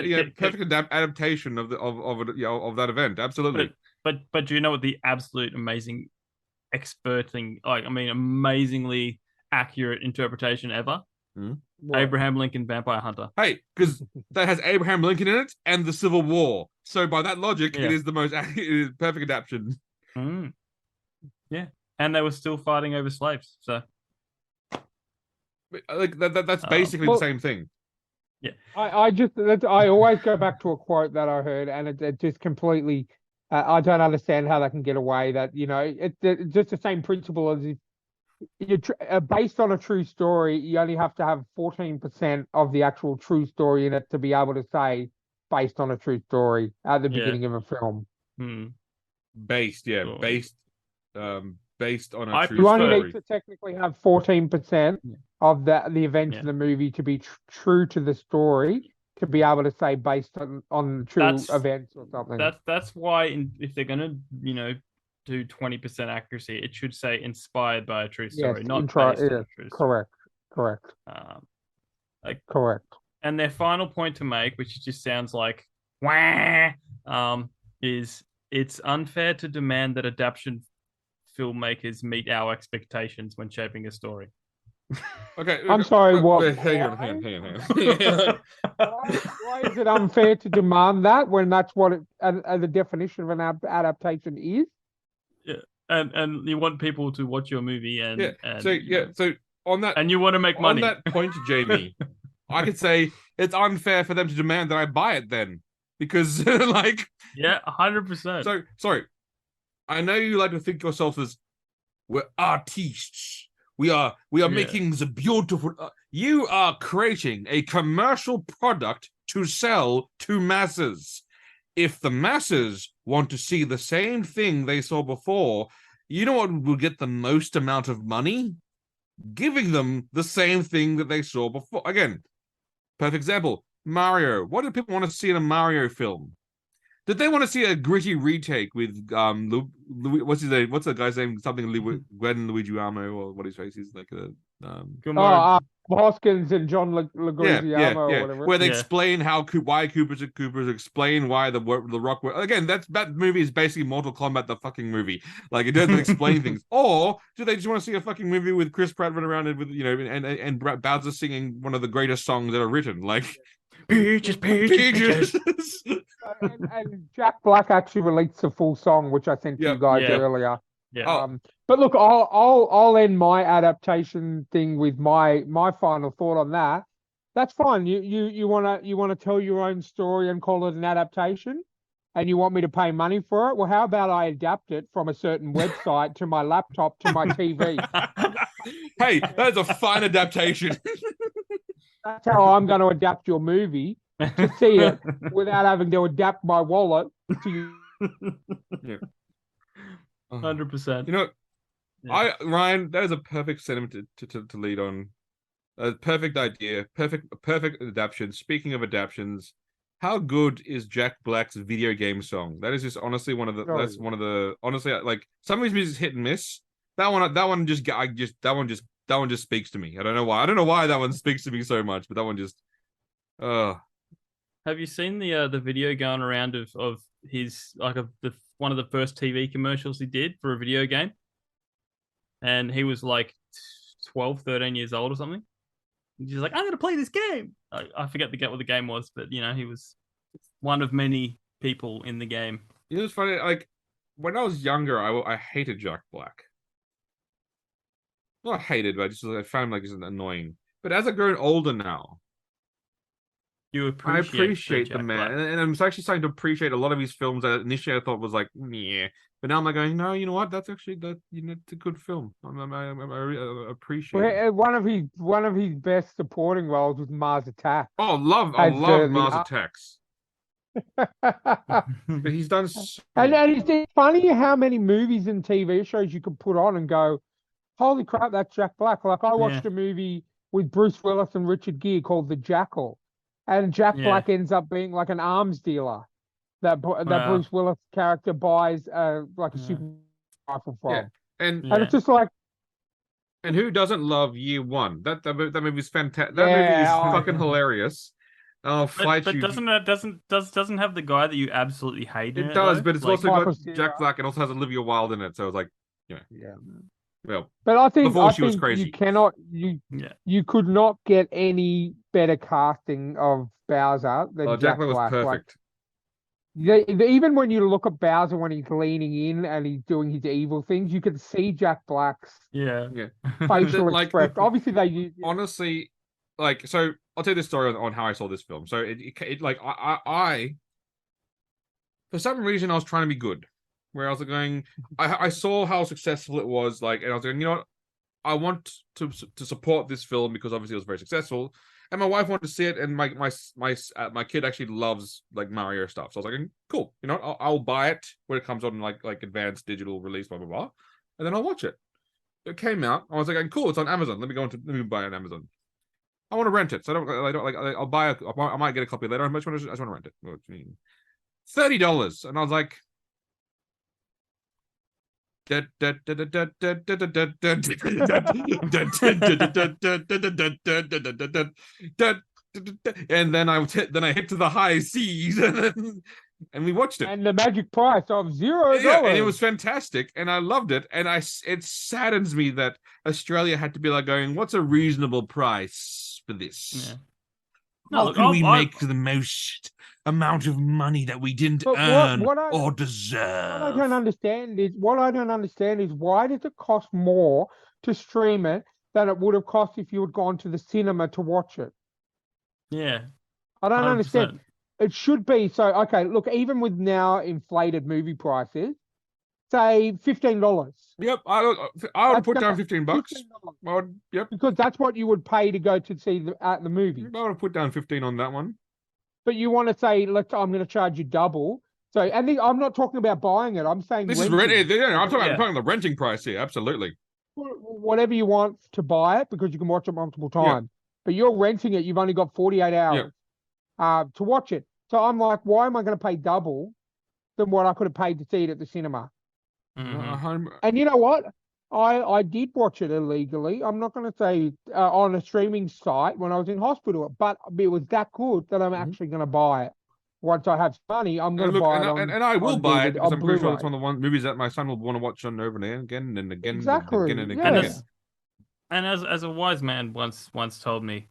adaptation of of that event. Absolutely. But do you know what the absolute amazing expert thing? Like, I mean, amazingly accurate interpretation ever. What? Abraham Lincoln Vampire Hunter. Hey, because that has Abraham Lincoln in it and the Civil War. So by that logic, Yeah. it is the most it is perfect adaptation. Yeah, and they were still fighting over slaves. So, Like that's basically well, the same thing. Yeah, I always go back to a quote that I heard, and it just completely. I don't understand how they can get away. That it's just the same principle as if you're based on a true story. You only have to have 14% of the actual true story in it to be able to say based on a true story at the beginning of a film. Based on a true You only story. need to technically have 14% of the events in the movie to be true to the story to be able to say based on true events or something. That's why if they're gonna do 20% accuracy, it should say inspired by a true story, not based on a true story. Correct. Correct. And their final point to make, which just sounds like wah, is it's unfair to demand that adaptation filmmakers meet our expectations when shaping a story. Okay, I'm sorry. What? Hang on. Why is it unfair to demand that when that's what the definition of an adaptation is? Yeah, and you want people to watch your movie so on that, and you want to make money. On that point, Jamie, I could say it's unfair for them to demand that I buy it then, because 100%. So sorry, I know you like to think yourself as we're artists. We are making the beautiful. You are creating a commercial product to sell to masses. If the masses want to see the same thing they saw before, you know what will get the most amount of money? Giving them the same thing that they saw before. Again, perfect example, Mario. What do people want to see in a Mario film? Did they want to see a gritty retake with what's his name? What's the guy's name? Something Gwen Luigiano or what his face is like Hoskins and John Leguizamo or whatever. Where they explain why Cooper's explain why the Rock. Again, that movie is basically Mortal Kombat, the fucking movie. Like it doesn't explain things. Or do they just want to see a fucking movie with Chris Pratt running around with and Bowser singing one of the greatest songs ever written? Like Peaches. and Jack Black actually released a full song, which I sent you guys earlier. Yeah. But look, I'll end my adaptation thing with my final thought on that. That's fine. You wanna tell your own story and call it an adaptation, and you want me to pay money for it? Well, how about I adapt it from a certain website to my laptop to my TV? Hey, that's a fine adaptation. That's how I'm going to adapt your movie to see it without having to adapt my wallet to you. 100%. Ryan, that is a perfect sentiment to lead on. A perfect idea, perfect adaptation. Speaking of adaptations, how good is Jack Black's video game song? That is just honestly one of the honestly, like some of his music is hit and miss. That one just speaks to me. I don't know why that one speaks to me so much, but that one just Have you seen the video going around of his one of the first TV commercials he did for a video game? And he was like 12, 13 years old or something. He's like, I'm gonna play this game. I forget what the game was, but he was one of many people in the game. It's funny, like when I was younger, I hated Jack Black. Not hated, but I found him like just annoying. But as I've grown older now, I appreciate the man, and I'm actually starting to appreciate a lot of his films that initially I thought was like, yeah. But now I'm like going, no, you know what? That's actually it's a good film. I appreciate it. One of his best supporting roles was Mars Attacks. Oh, I love Mars Attacks. But he's done. And it's funny how many movies and TV shows you could put on and go, holy crap, that's Jack Black. Like I watched a movie with Bruce Willis and Richard Gere called The Jackal, and Jack Black ends up being like an arms dealer that Bruce Willis character buys like a super rifle from. And it's just like, And who doesn't love Year One? That movie's fantastic. That movie is fucking hilarious. I'll fight but you. doesn't have the guy that you absolutely hate in It it, does, though? but it's Like, also got Michael Jack Cera. Black and also has Olivia Wilde in it. So it's like, Yeah. well, But I think before she was you crazy. cannot yeah. you could not get any better casting of Bowser than Jack Jack Black was Black. perfect. Even when you look at Bowser when he's leaning in and he's doing his evil things, you can see Jack Black's Yeah. facial Like, expression. Obviously, they use honestly, like, so I'll tell you this story on how I saw this film. So it like I for some reason I was trying to be good, where I was going, I saw how successful it was, like, and I was going, you know what, I want to support this film because obviously it was very successful, and my wife wanted to see it, and my kid actually loves like Mario stuff, so I was like, cool, you know, I'll buy it when it comes on like advanced digital release, blah blah blah, and then I'll watch it. It came out, I was like, cool, it's on Amazon. Let me buy it on Amazon. I want to rent it, so I don't like. I'll buy I might get a copy later. I just want to rent it. What do you mean? $30, and I was like, and then I hit to the high seas, and we watched it. and the magic price of $0. Yeah, and it was fantastic, and I loved it. And it saddens me that Australia had to be like going, what's a reasonable price for this? Yeah. How look, can we I- make the most amount of money that we didn't But earn what I- or What I deserve? don't understand is why does it cost more to stream it than it would have cost if you had gone to the cinema to watch it? Yeah. I don't 100%. understand. It should be so. Okay, look, even with now inflated movie prices, say $15. Yep, I would put down $15. $15. Yep, Because that's what you would pay to go to see at the movie. I would put down 15 on that one. But you want to say, look, I'm going to charge you double. So, and I'm not talking about buying it. I'm saying This is renting. rented. Yeah, I'm Yeah. talking the renting price here. Absolutely. Whatever you want to buy it because you can watch it multiple Yeah. times. But you're renting it. You've only got 48 hours to watch it. So I'm like, why am I going to pay double than what I could have paid to see it at the cinema? Mhm. And you know what? I did watch it illegally. I'm not going to say on a streaming site when I was in hospital, but it was that good that I'm actually going to buy it. Once I have money, I'm going And to look, buy it and I will on buy it DVD, because on I'm pretty sure it's Blu-ray. one of the movies that my son will want to watch on over and again and again Exactly, and again and yeah. again. And as a wise man once told me,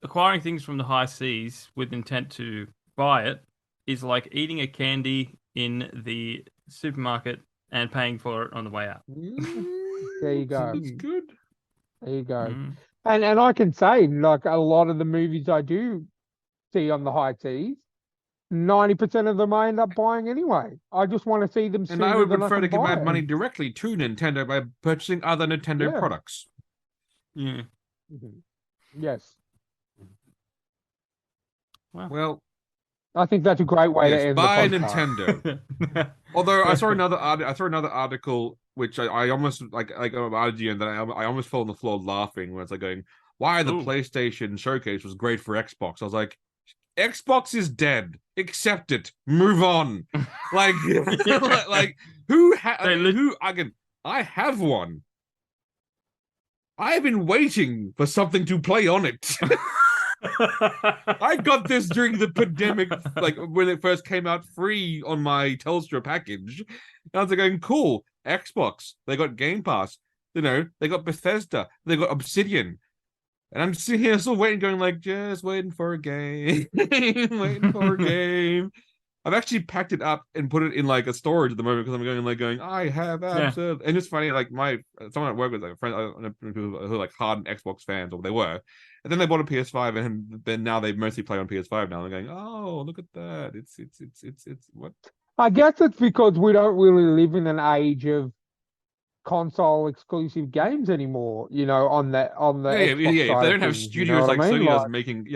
acquiring things from the high seas with intent to buy it is like eating a candy in the supermarket and paying for it on the way out. There you go. That's good. There you go. Mm. And I can say, like, a lot of the movies I do see on the high seas, 90% of them I end up buying anyway. I just want to see them And I sooner would than prefer I to can give buy my money them. directly to Nintendo by purchasing other Nintendo Yeah. products. Yeah. Yes. Well, I think that's a great way to yes, end buy the podcast. Nintendo. Although I saw another article which I almost like IGN that I almost fell on the floor laughing when it's like going, why the Ooh. PlayStation showcase was great for Xbox. I was like, Xbox is dead. Accept it. Move on. Like, like I have one. I have been waiting for something to play on it. I got this during the pandemic, like when it first came out free on my Telstra package. And I was like going, cool, Xbox. They got Game Pass. You know, they got Bethesda. They got Obsidian. And I'm sitting here still waiting, going like, just waiting for a game. Waiting for a game. I've actually packed it up and put it in like a storage at the moment because I'm going, I have absolutely. And it's funny, like someone at work with like a friend who are like hardened Xbox fans, or they were, and then they bought a PS5, and then now they mostly play on PS5 now. They're going, oh, look at that! It's what? I guess it's because we don't really live in an age of console exclusive games anymore. You know, on the Xbox If side they of don't have things, studios like I mean? Sony does making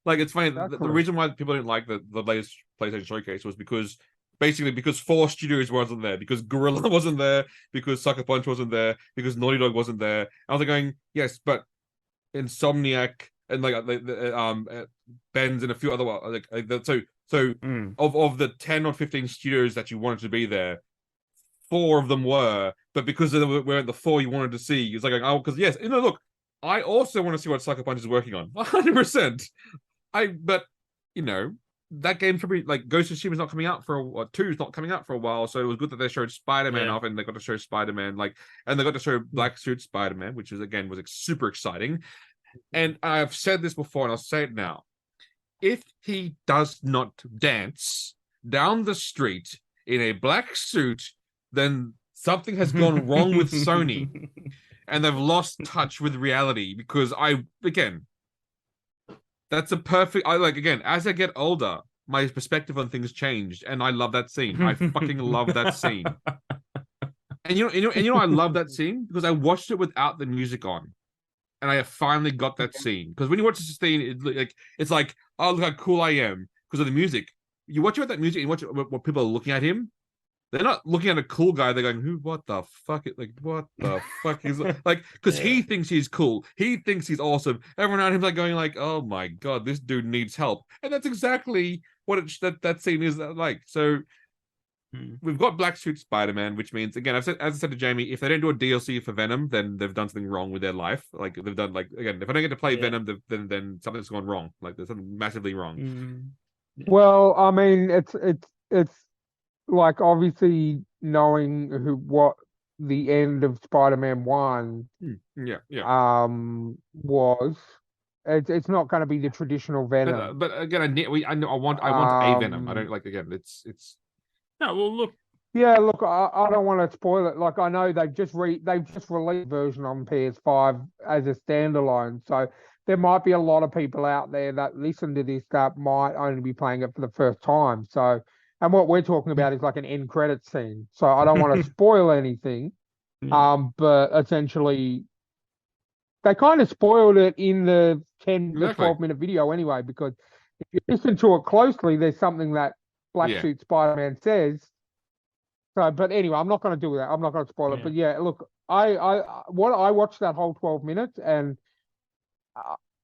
like it's funny. The Exactly. reason why people didn't like the latest PlayStation Showcase was because 4 studios wasn't there, because Guerrilla wasn't there, because Sucker Punch wasn't there, because Naughty Dog wasn't there. I was like going, yes, but Insomniac and like Ben's and a few other so Mm. of the 10 or 15 studios that you wanted to be there, 4 of them were, but because they weren't the 4 you wanted to see, it's like, oh, because yes, look, I also want to see what Sucker Punch is working on, 100%. But that game probably, like, Ghost of Tsushima is not coming out or 2 is not coming out for a while, so it was good that they showed Spider-Man off, and they got to show Spider-Man, and they got to show Black Suit Spider-Man, which was super exciting. And I've said this before, and I'll say it now: if he does not dance down the street in a black suit, then something has gone wrong with Sony, and they've lost touch with reality. Because that's a perfect. As I get older, my perspective on things changed, and I love that scene. I fucking love that scene. And I love that scene because I watched it without the music on, and I finally got that scene. Because when you watch this scene, it's like, oh, look how cool I am because of the music. You watch it with that music, and you watch it what people are looking at him. They're not looking at a cool guy. They're going, what the fuck? What the fuck is because he thinks he's cool. He thinks he's awesome. Everyone around him's going oh my God, this dude needs help. And that's exactly what that scene is like. So we've got Black Suit Spider-Man, which means, again, as I said to Jamie, if they don't do a DLC for Venom, then they've done something wrong with their life. Like, they've done, again, if I don't get to play Venom, then something's gone wrong. Like, there's something massively wrong. Well, I mean, it's like, obviously knowing what the end of Spider-Man 1 was, it's not going to be the traditional Venom. But again, I want a Venom. I don't it's no. Well, look. Yeah, look, I don't want to spoil it. Like, I know they've just released a version on PS5 as a standalone, so there might be a lot of people out there that listen to this that might only be playing it for the first time. So, and what we're talking about is like an end credit scene. So I don't want to spoil anything. But essentially, they kind of spoiled it in the 12-minute video anyway, because if you listen to it closely, there's something that Black Suit Spider-Man says. So, but anyway, I'm not going to do that. I'm not going to spoil it. But yeah, look, I watched that whole 12 minutes, and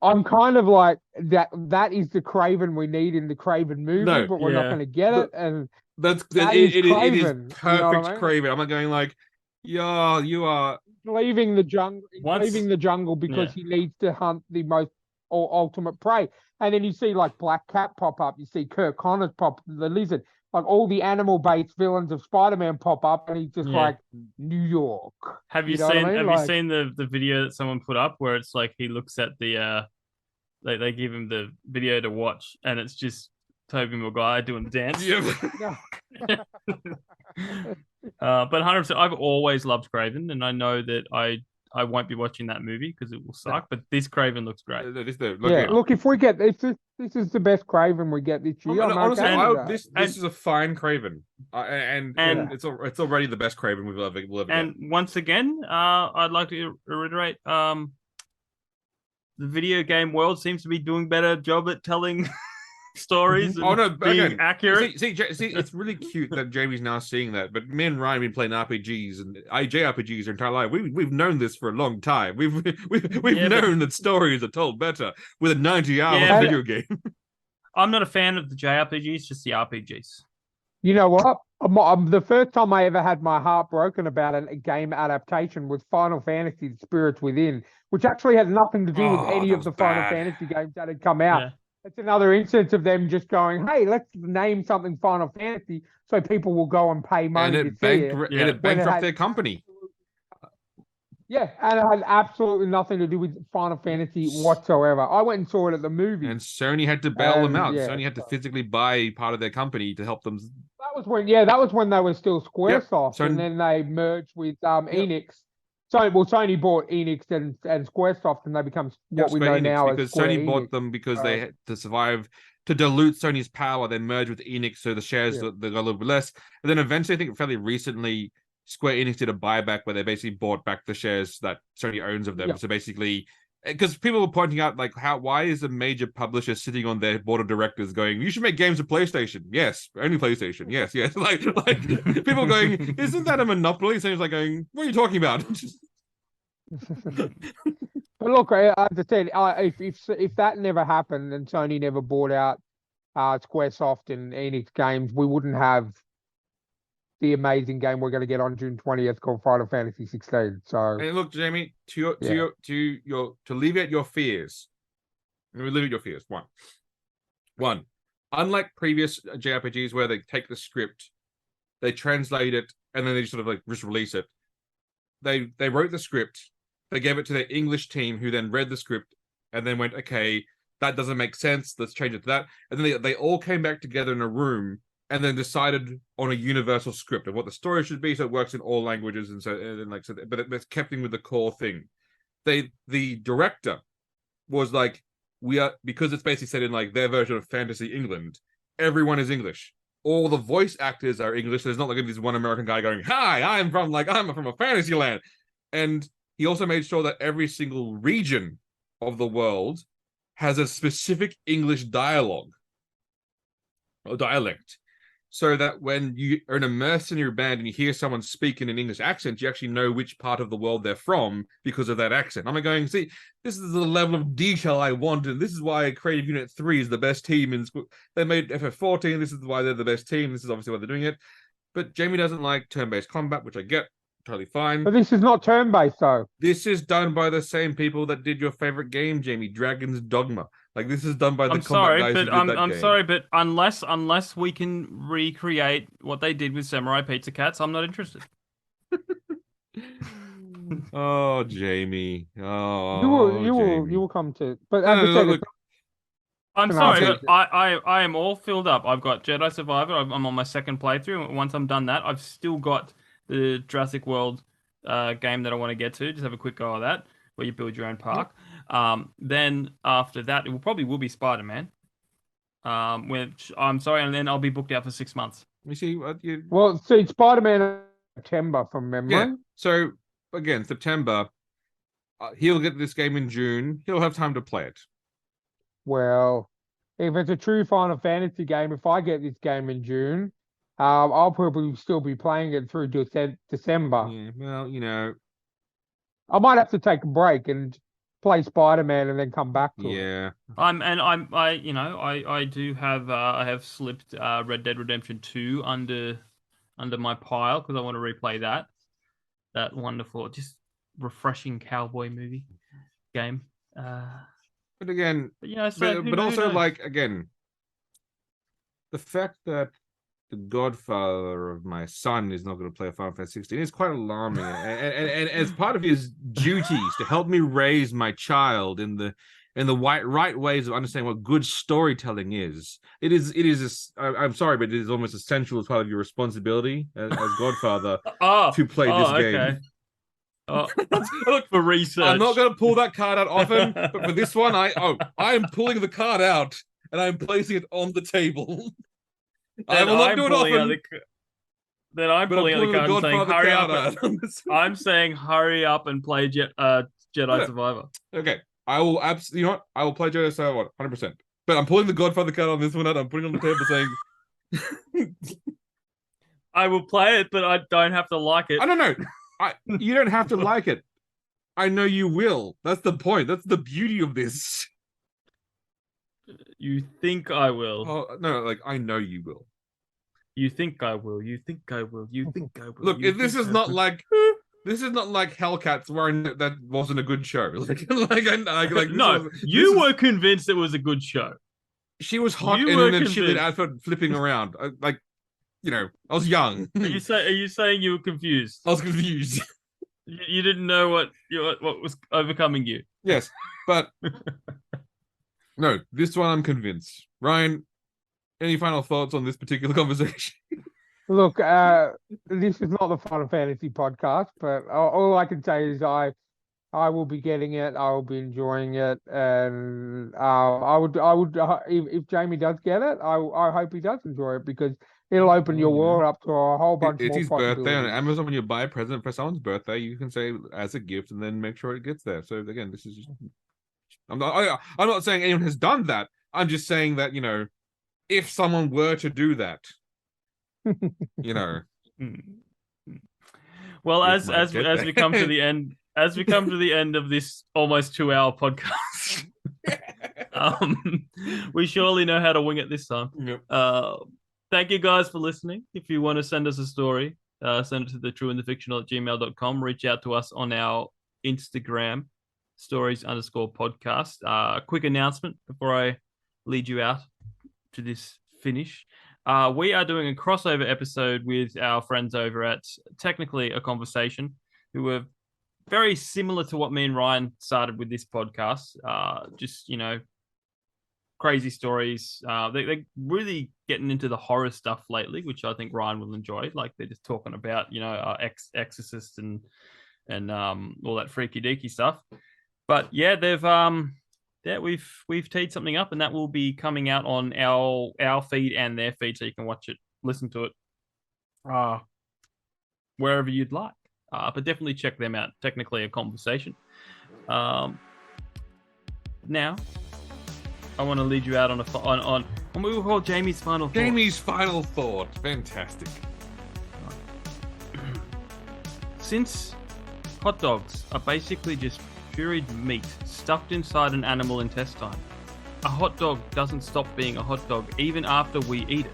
I'm kind of like, that is the Kraven we need in the Kraven movie, but we're not going to get it. And it is perfect Kraven. I'm not going like, yeah, you are leaving the jungle because he needs to hunt the most ultimate prey. And then you see like Black Cat pop up, you see Kirk Connors pop, the Lizard, like all the animal-based villains of Spider-Man pop up, and he's just like, New York. Have you seen? Have you seen the video that someone put up where it's like he looks at the they give him the video to watch, and it's just Tobey Maguire doing the dance. But 100%, I've always loved Kraven, and I know that I won't be watching that movie because it will suck. But this Kraven looks great. Look, if this is the best Kraven we get this year. Honestly, this is a fine Kraven, and it's already the best Kraven we'll ever get. And once again, I'd like to reiterate, the video game world seems to be doing better job at telling stories and being accurate. See, it's really cute that Jamie's now seeing that. But me and Ryan have been playing RPGs and JRPGs our entire life. We've known this for a long time. We've known that stories are told better with a 90-hour video game. I'm not a fan of the JRPGs, just the RPGs. You know what? The first time I ever had my heart broken about a game adaptation was Final Fantasy: The Spirits Within, which actually had nothing to do with any of the Final Fantasy games that had come out. Yeah. It's another instance of them just going, hey, let's name something Final Fantasy so people will go and pay money to see it. And it bankrupted their company. Yeah, and it had absolutely nothing to do with Final Fantasy whatsoever. I went and saw it at the movie. And Sony had to bail them out. Sony had to physically buy part of their company to help them. That was when they were still Squaresoft, and then they merged with Enix. Sony bought Enix and Squaresoft, and they become what we know Enix, now as Square Sony Enix. bought them because they had to survive, to dilute Sony's power. They merged with Enix, so the shares they got a little bit less. And then eventually, I think fairly recently, Square Enix did a buyback where they basically bought back the shares that Sony owns of them. So basically, because people were pointing out like why is a major publisher sitting on their board of directors going, you should make games for PlayStation? Yes, only PlayStation. Yes. Like people going, isn't that a monopoly? Sony's like going, what are you talking about? But look, as I said, if that never happened and Sony never bought out Squaresoft and Enix Games, we wouldn't have the amazing game we're going to get on June 20th called Final Fantasy 16. So And look, Jamie, to alleviate your fears. Alleviate your fears. One. Unlike previous JRPGs where they take the script, they translate it, and then they just sort of like just release it. They wrote the script, they gave it to their English team, who then read the script and then went, okay, that doesn't make sense, let's change it to that. And then they all came back together in a room and then decided on a universal script of what the story should be, so it works in all languages, but it's kept in with the core thing. The director was like, because it's basically set in like their version of fantasy England, everyone is English. All the voice actors are English. There's not like this one American guy going, "Hi, I'm from a fantasy land." And he also made sure that every single region of the world has a specific English dialogue or dialect, so that when you are in a mercenary band and you hear someone speak in an English accent, you actually know which part of the world they're from because of that accent. I'm going, see, this is the level of detail I want, and this is why Creative Unit 3 is the best team in school. They made FF14, this is why they're the best team, this is obviously why they're doing it. But Jamie doesn't like turn-based combat, which I get, totally fine. But this is not turn-based, though. This is done by the same people that did your favorite game, Jamie, Dragon's Dogma. Like, this is done by the combat guys who did that game. I'm sorry, but unless we can recreate what they did with Samurai Pizza Cats, I'm not interested. Oh, Jamie. Oh, you will come to. But look, I'm sorry, but I am all filled up. I've got Jedi Survivor. I'm on my second playthrough. Once I'm done that, I've still got the Jurassic World game that I want to get to. Just have a quick go of that, where you build your own park. Then after that, it will be Spider-Man. Which I'm sorry, and then I'll be booked out for 6 months. You see, well, see, Spider-Man in September from memory. Yeah. So again, September. He'll get this game in June. He'll have time to play it. Well, if it's a true Final Fantasy game, if I get this game in June, I'll probably still be playing it through December. Yeah, well, you know, I might have to take a break and play Spider-Man and then come back to it. Yeah. I do have I have slipped Red Dead Redemption 2 under my pile because I want to replay that wonderful, just refreshing cowboy movie game. But again, so but also like again, the fact that the godfather of my son is not going to play Final Fantasy 16 is quite alarming, and as part of his duties to help me raise my child in the right ways of understanding what good storytelling is. I'm sorry, but it is almost essential as part of your responsibility as godfather to play this game. I look for research. I'm not going to pull that card out often, but for this one, I am pulling the card out and I'm placing it on the table. I will not do it often. Then I'm pulling out the card and saying, "Hurry up!" I'm saying, "Hurry up and play Jedi Survivor." Okay, I will absolutely. You know what? I will play Jedi Survivor 100%. But I'm pulling the Godfather card on this one out. I'm putting it on the table saying, "I will play it, but I don't have to like it." I don't know. You don't have to like it. I know you will. That's the point. That's the beauty of this. You think I will? Oh, no, like I know you will. You think I will? You think I will? You think I will? Look, if this is not like Hellcats, where that wasn't a good show. No, you were convinced it was a good show. She was hot and in a cheerleader outfit flipping around. I was young. Are you saying you were confused? I was confused. You didn't know what was overcoming you. Yes, but no, this one I'm convinced. Ryan, any final thoughts on this particular conversation? Look, this is not the Final Fantasy podcast, but all I can say is I will be getting it. I will be enjoying it, and I would if Jamie does get it, I hope he does enjoy it because it'll open your world up to a whole bunch more possibilities. It's his birthday on Amazon. When you buy a present for someone's birthday, you can say as a gift and then make sure it gets there. So again, this is just... I'm not saying anyone has done that. I'm just saying that, if someone were to do that, Well, as we come to the end, of this almost 2-hour podcast, we surely know how to wing it this time. Yep. Thank you guys for listening. If you want to send us a story, send it to thetrueandthefictional at gmail.com. Reach out to us on our Instagram, stories_podcast. Quick announcement before I lead you out to this finish. We are doing a crossover episode with our friends over at Technically a Conversation, who were very similar to what me and Ryan started with this podcast. Just, crazy stories. They're really getting into the horror stuff lately, which I think Ryan will enjoy. Like they're just talking about, Exorcist and all that freaky deaky stuff. But yeah, we've teed something up, and that will be coming out on our feed and their feed, so you can watch it, listen to it, wherever you'd like. But definitely check them out. Technically a Conversation. Now, I want to lead you out on what we will call Jamie's final thought. Jamie's final thought. Fantastic. Since hot dogs are basically just pureed meat stuffed inside an animal intestine, a hot dog doesn't stop being a hot dog even after we eat it.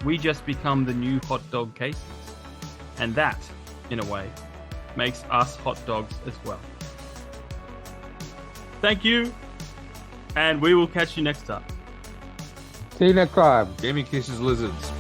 We just become the new hot dog cases. And that, in a way, makes us hot dogs as well. Thank you, and we will catch you next time. See you next time. Jamie kisses lizards.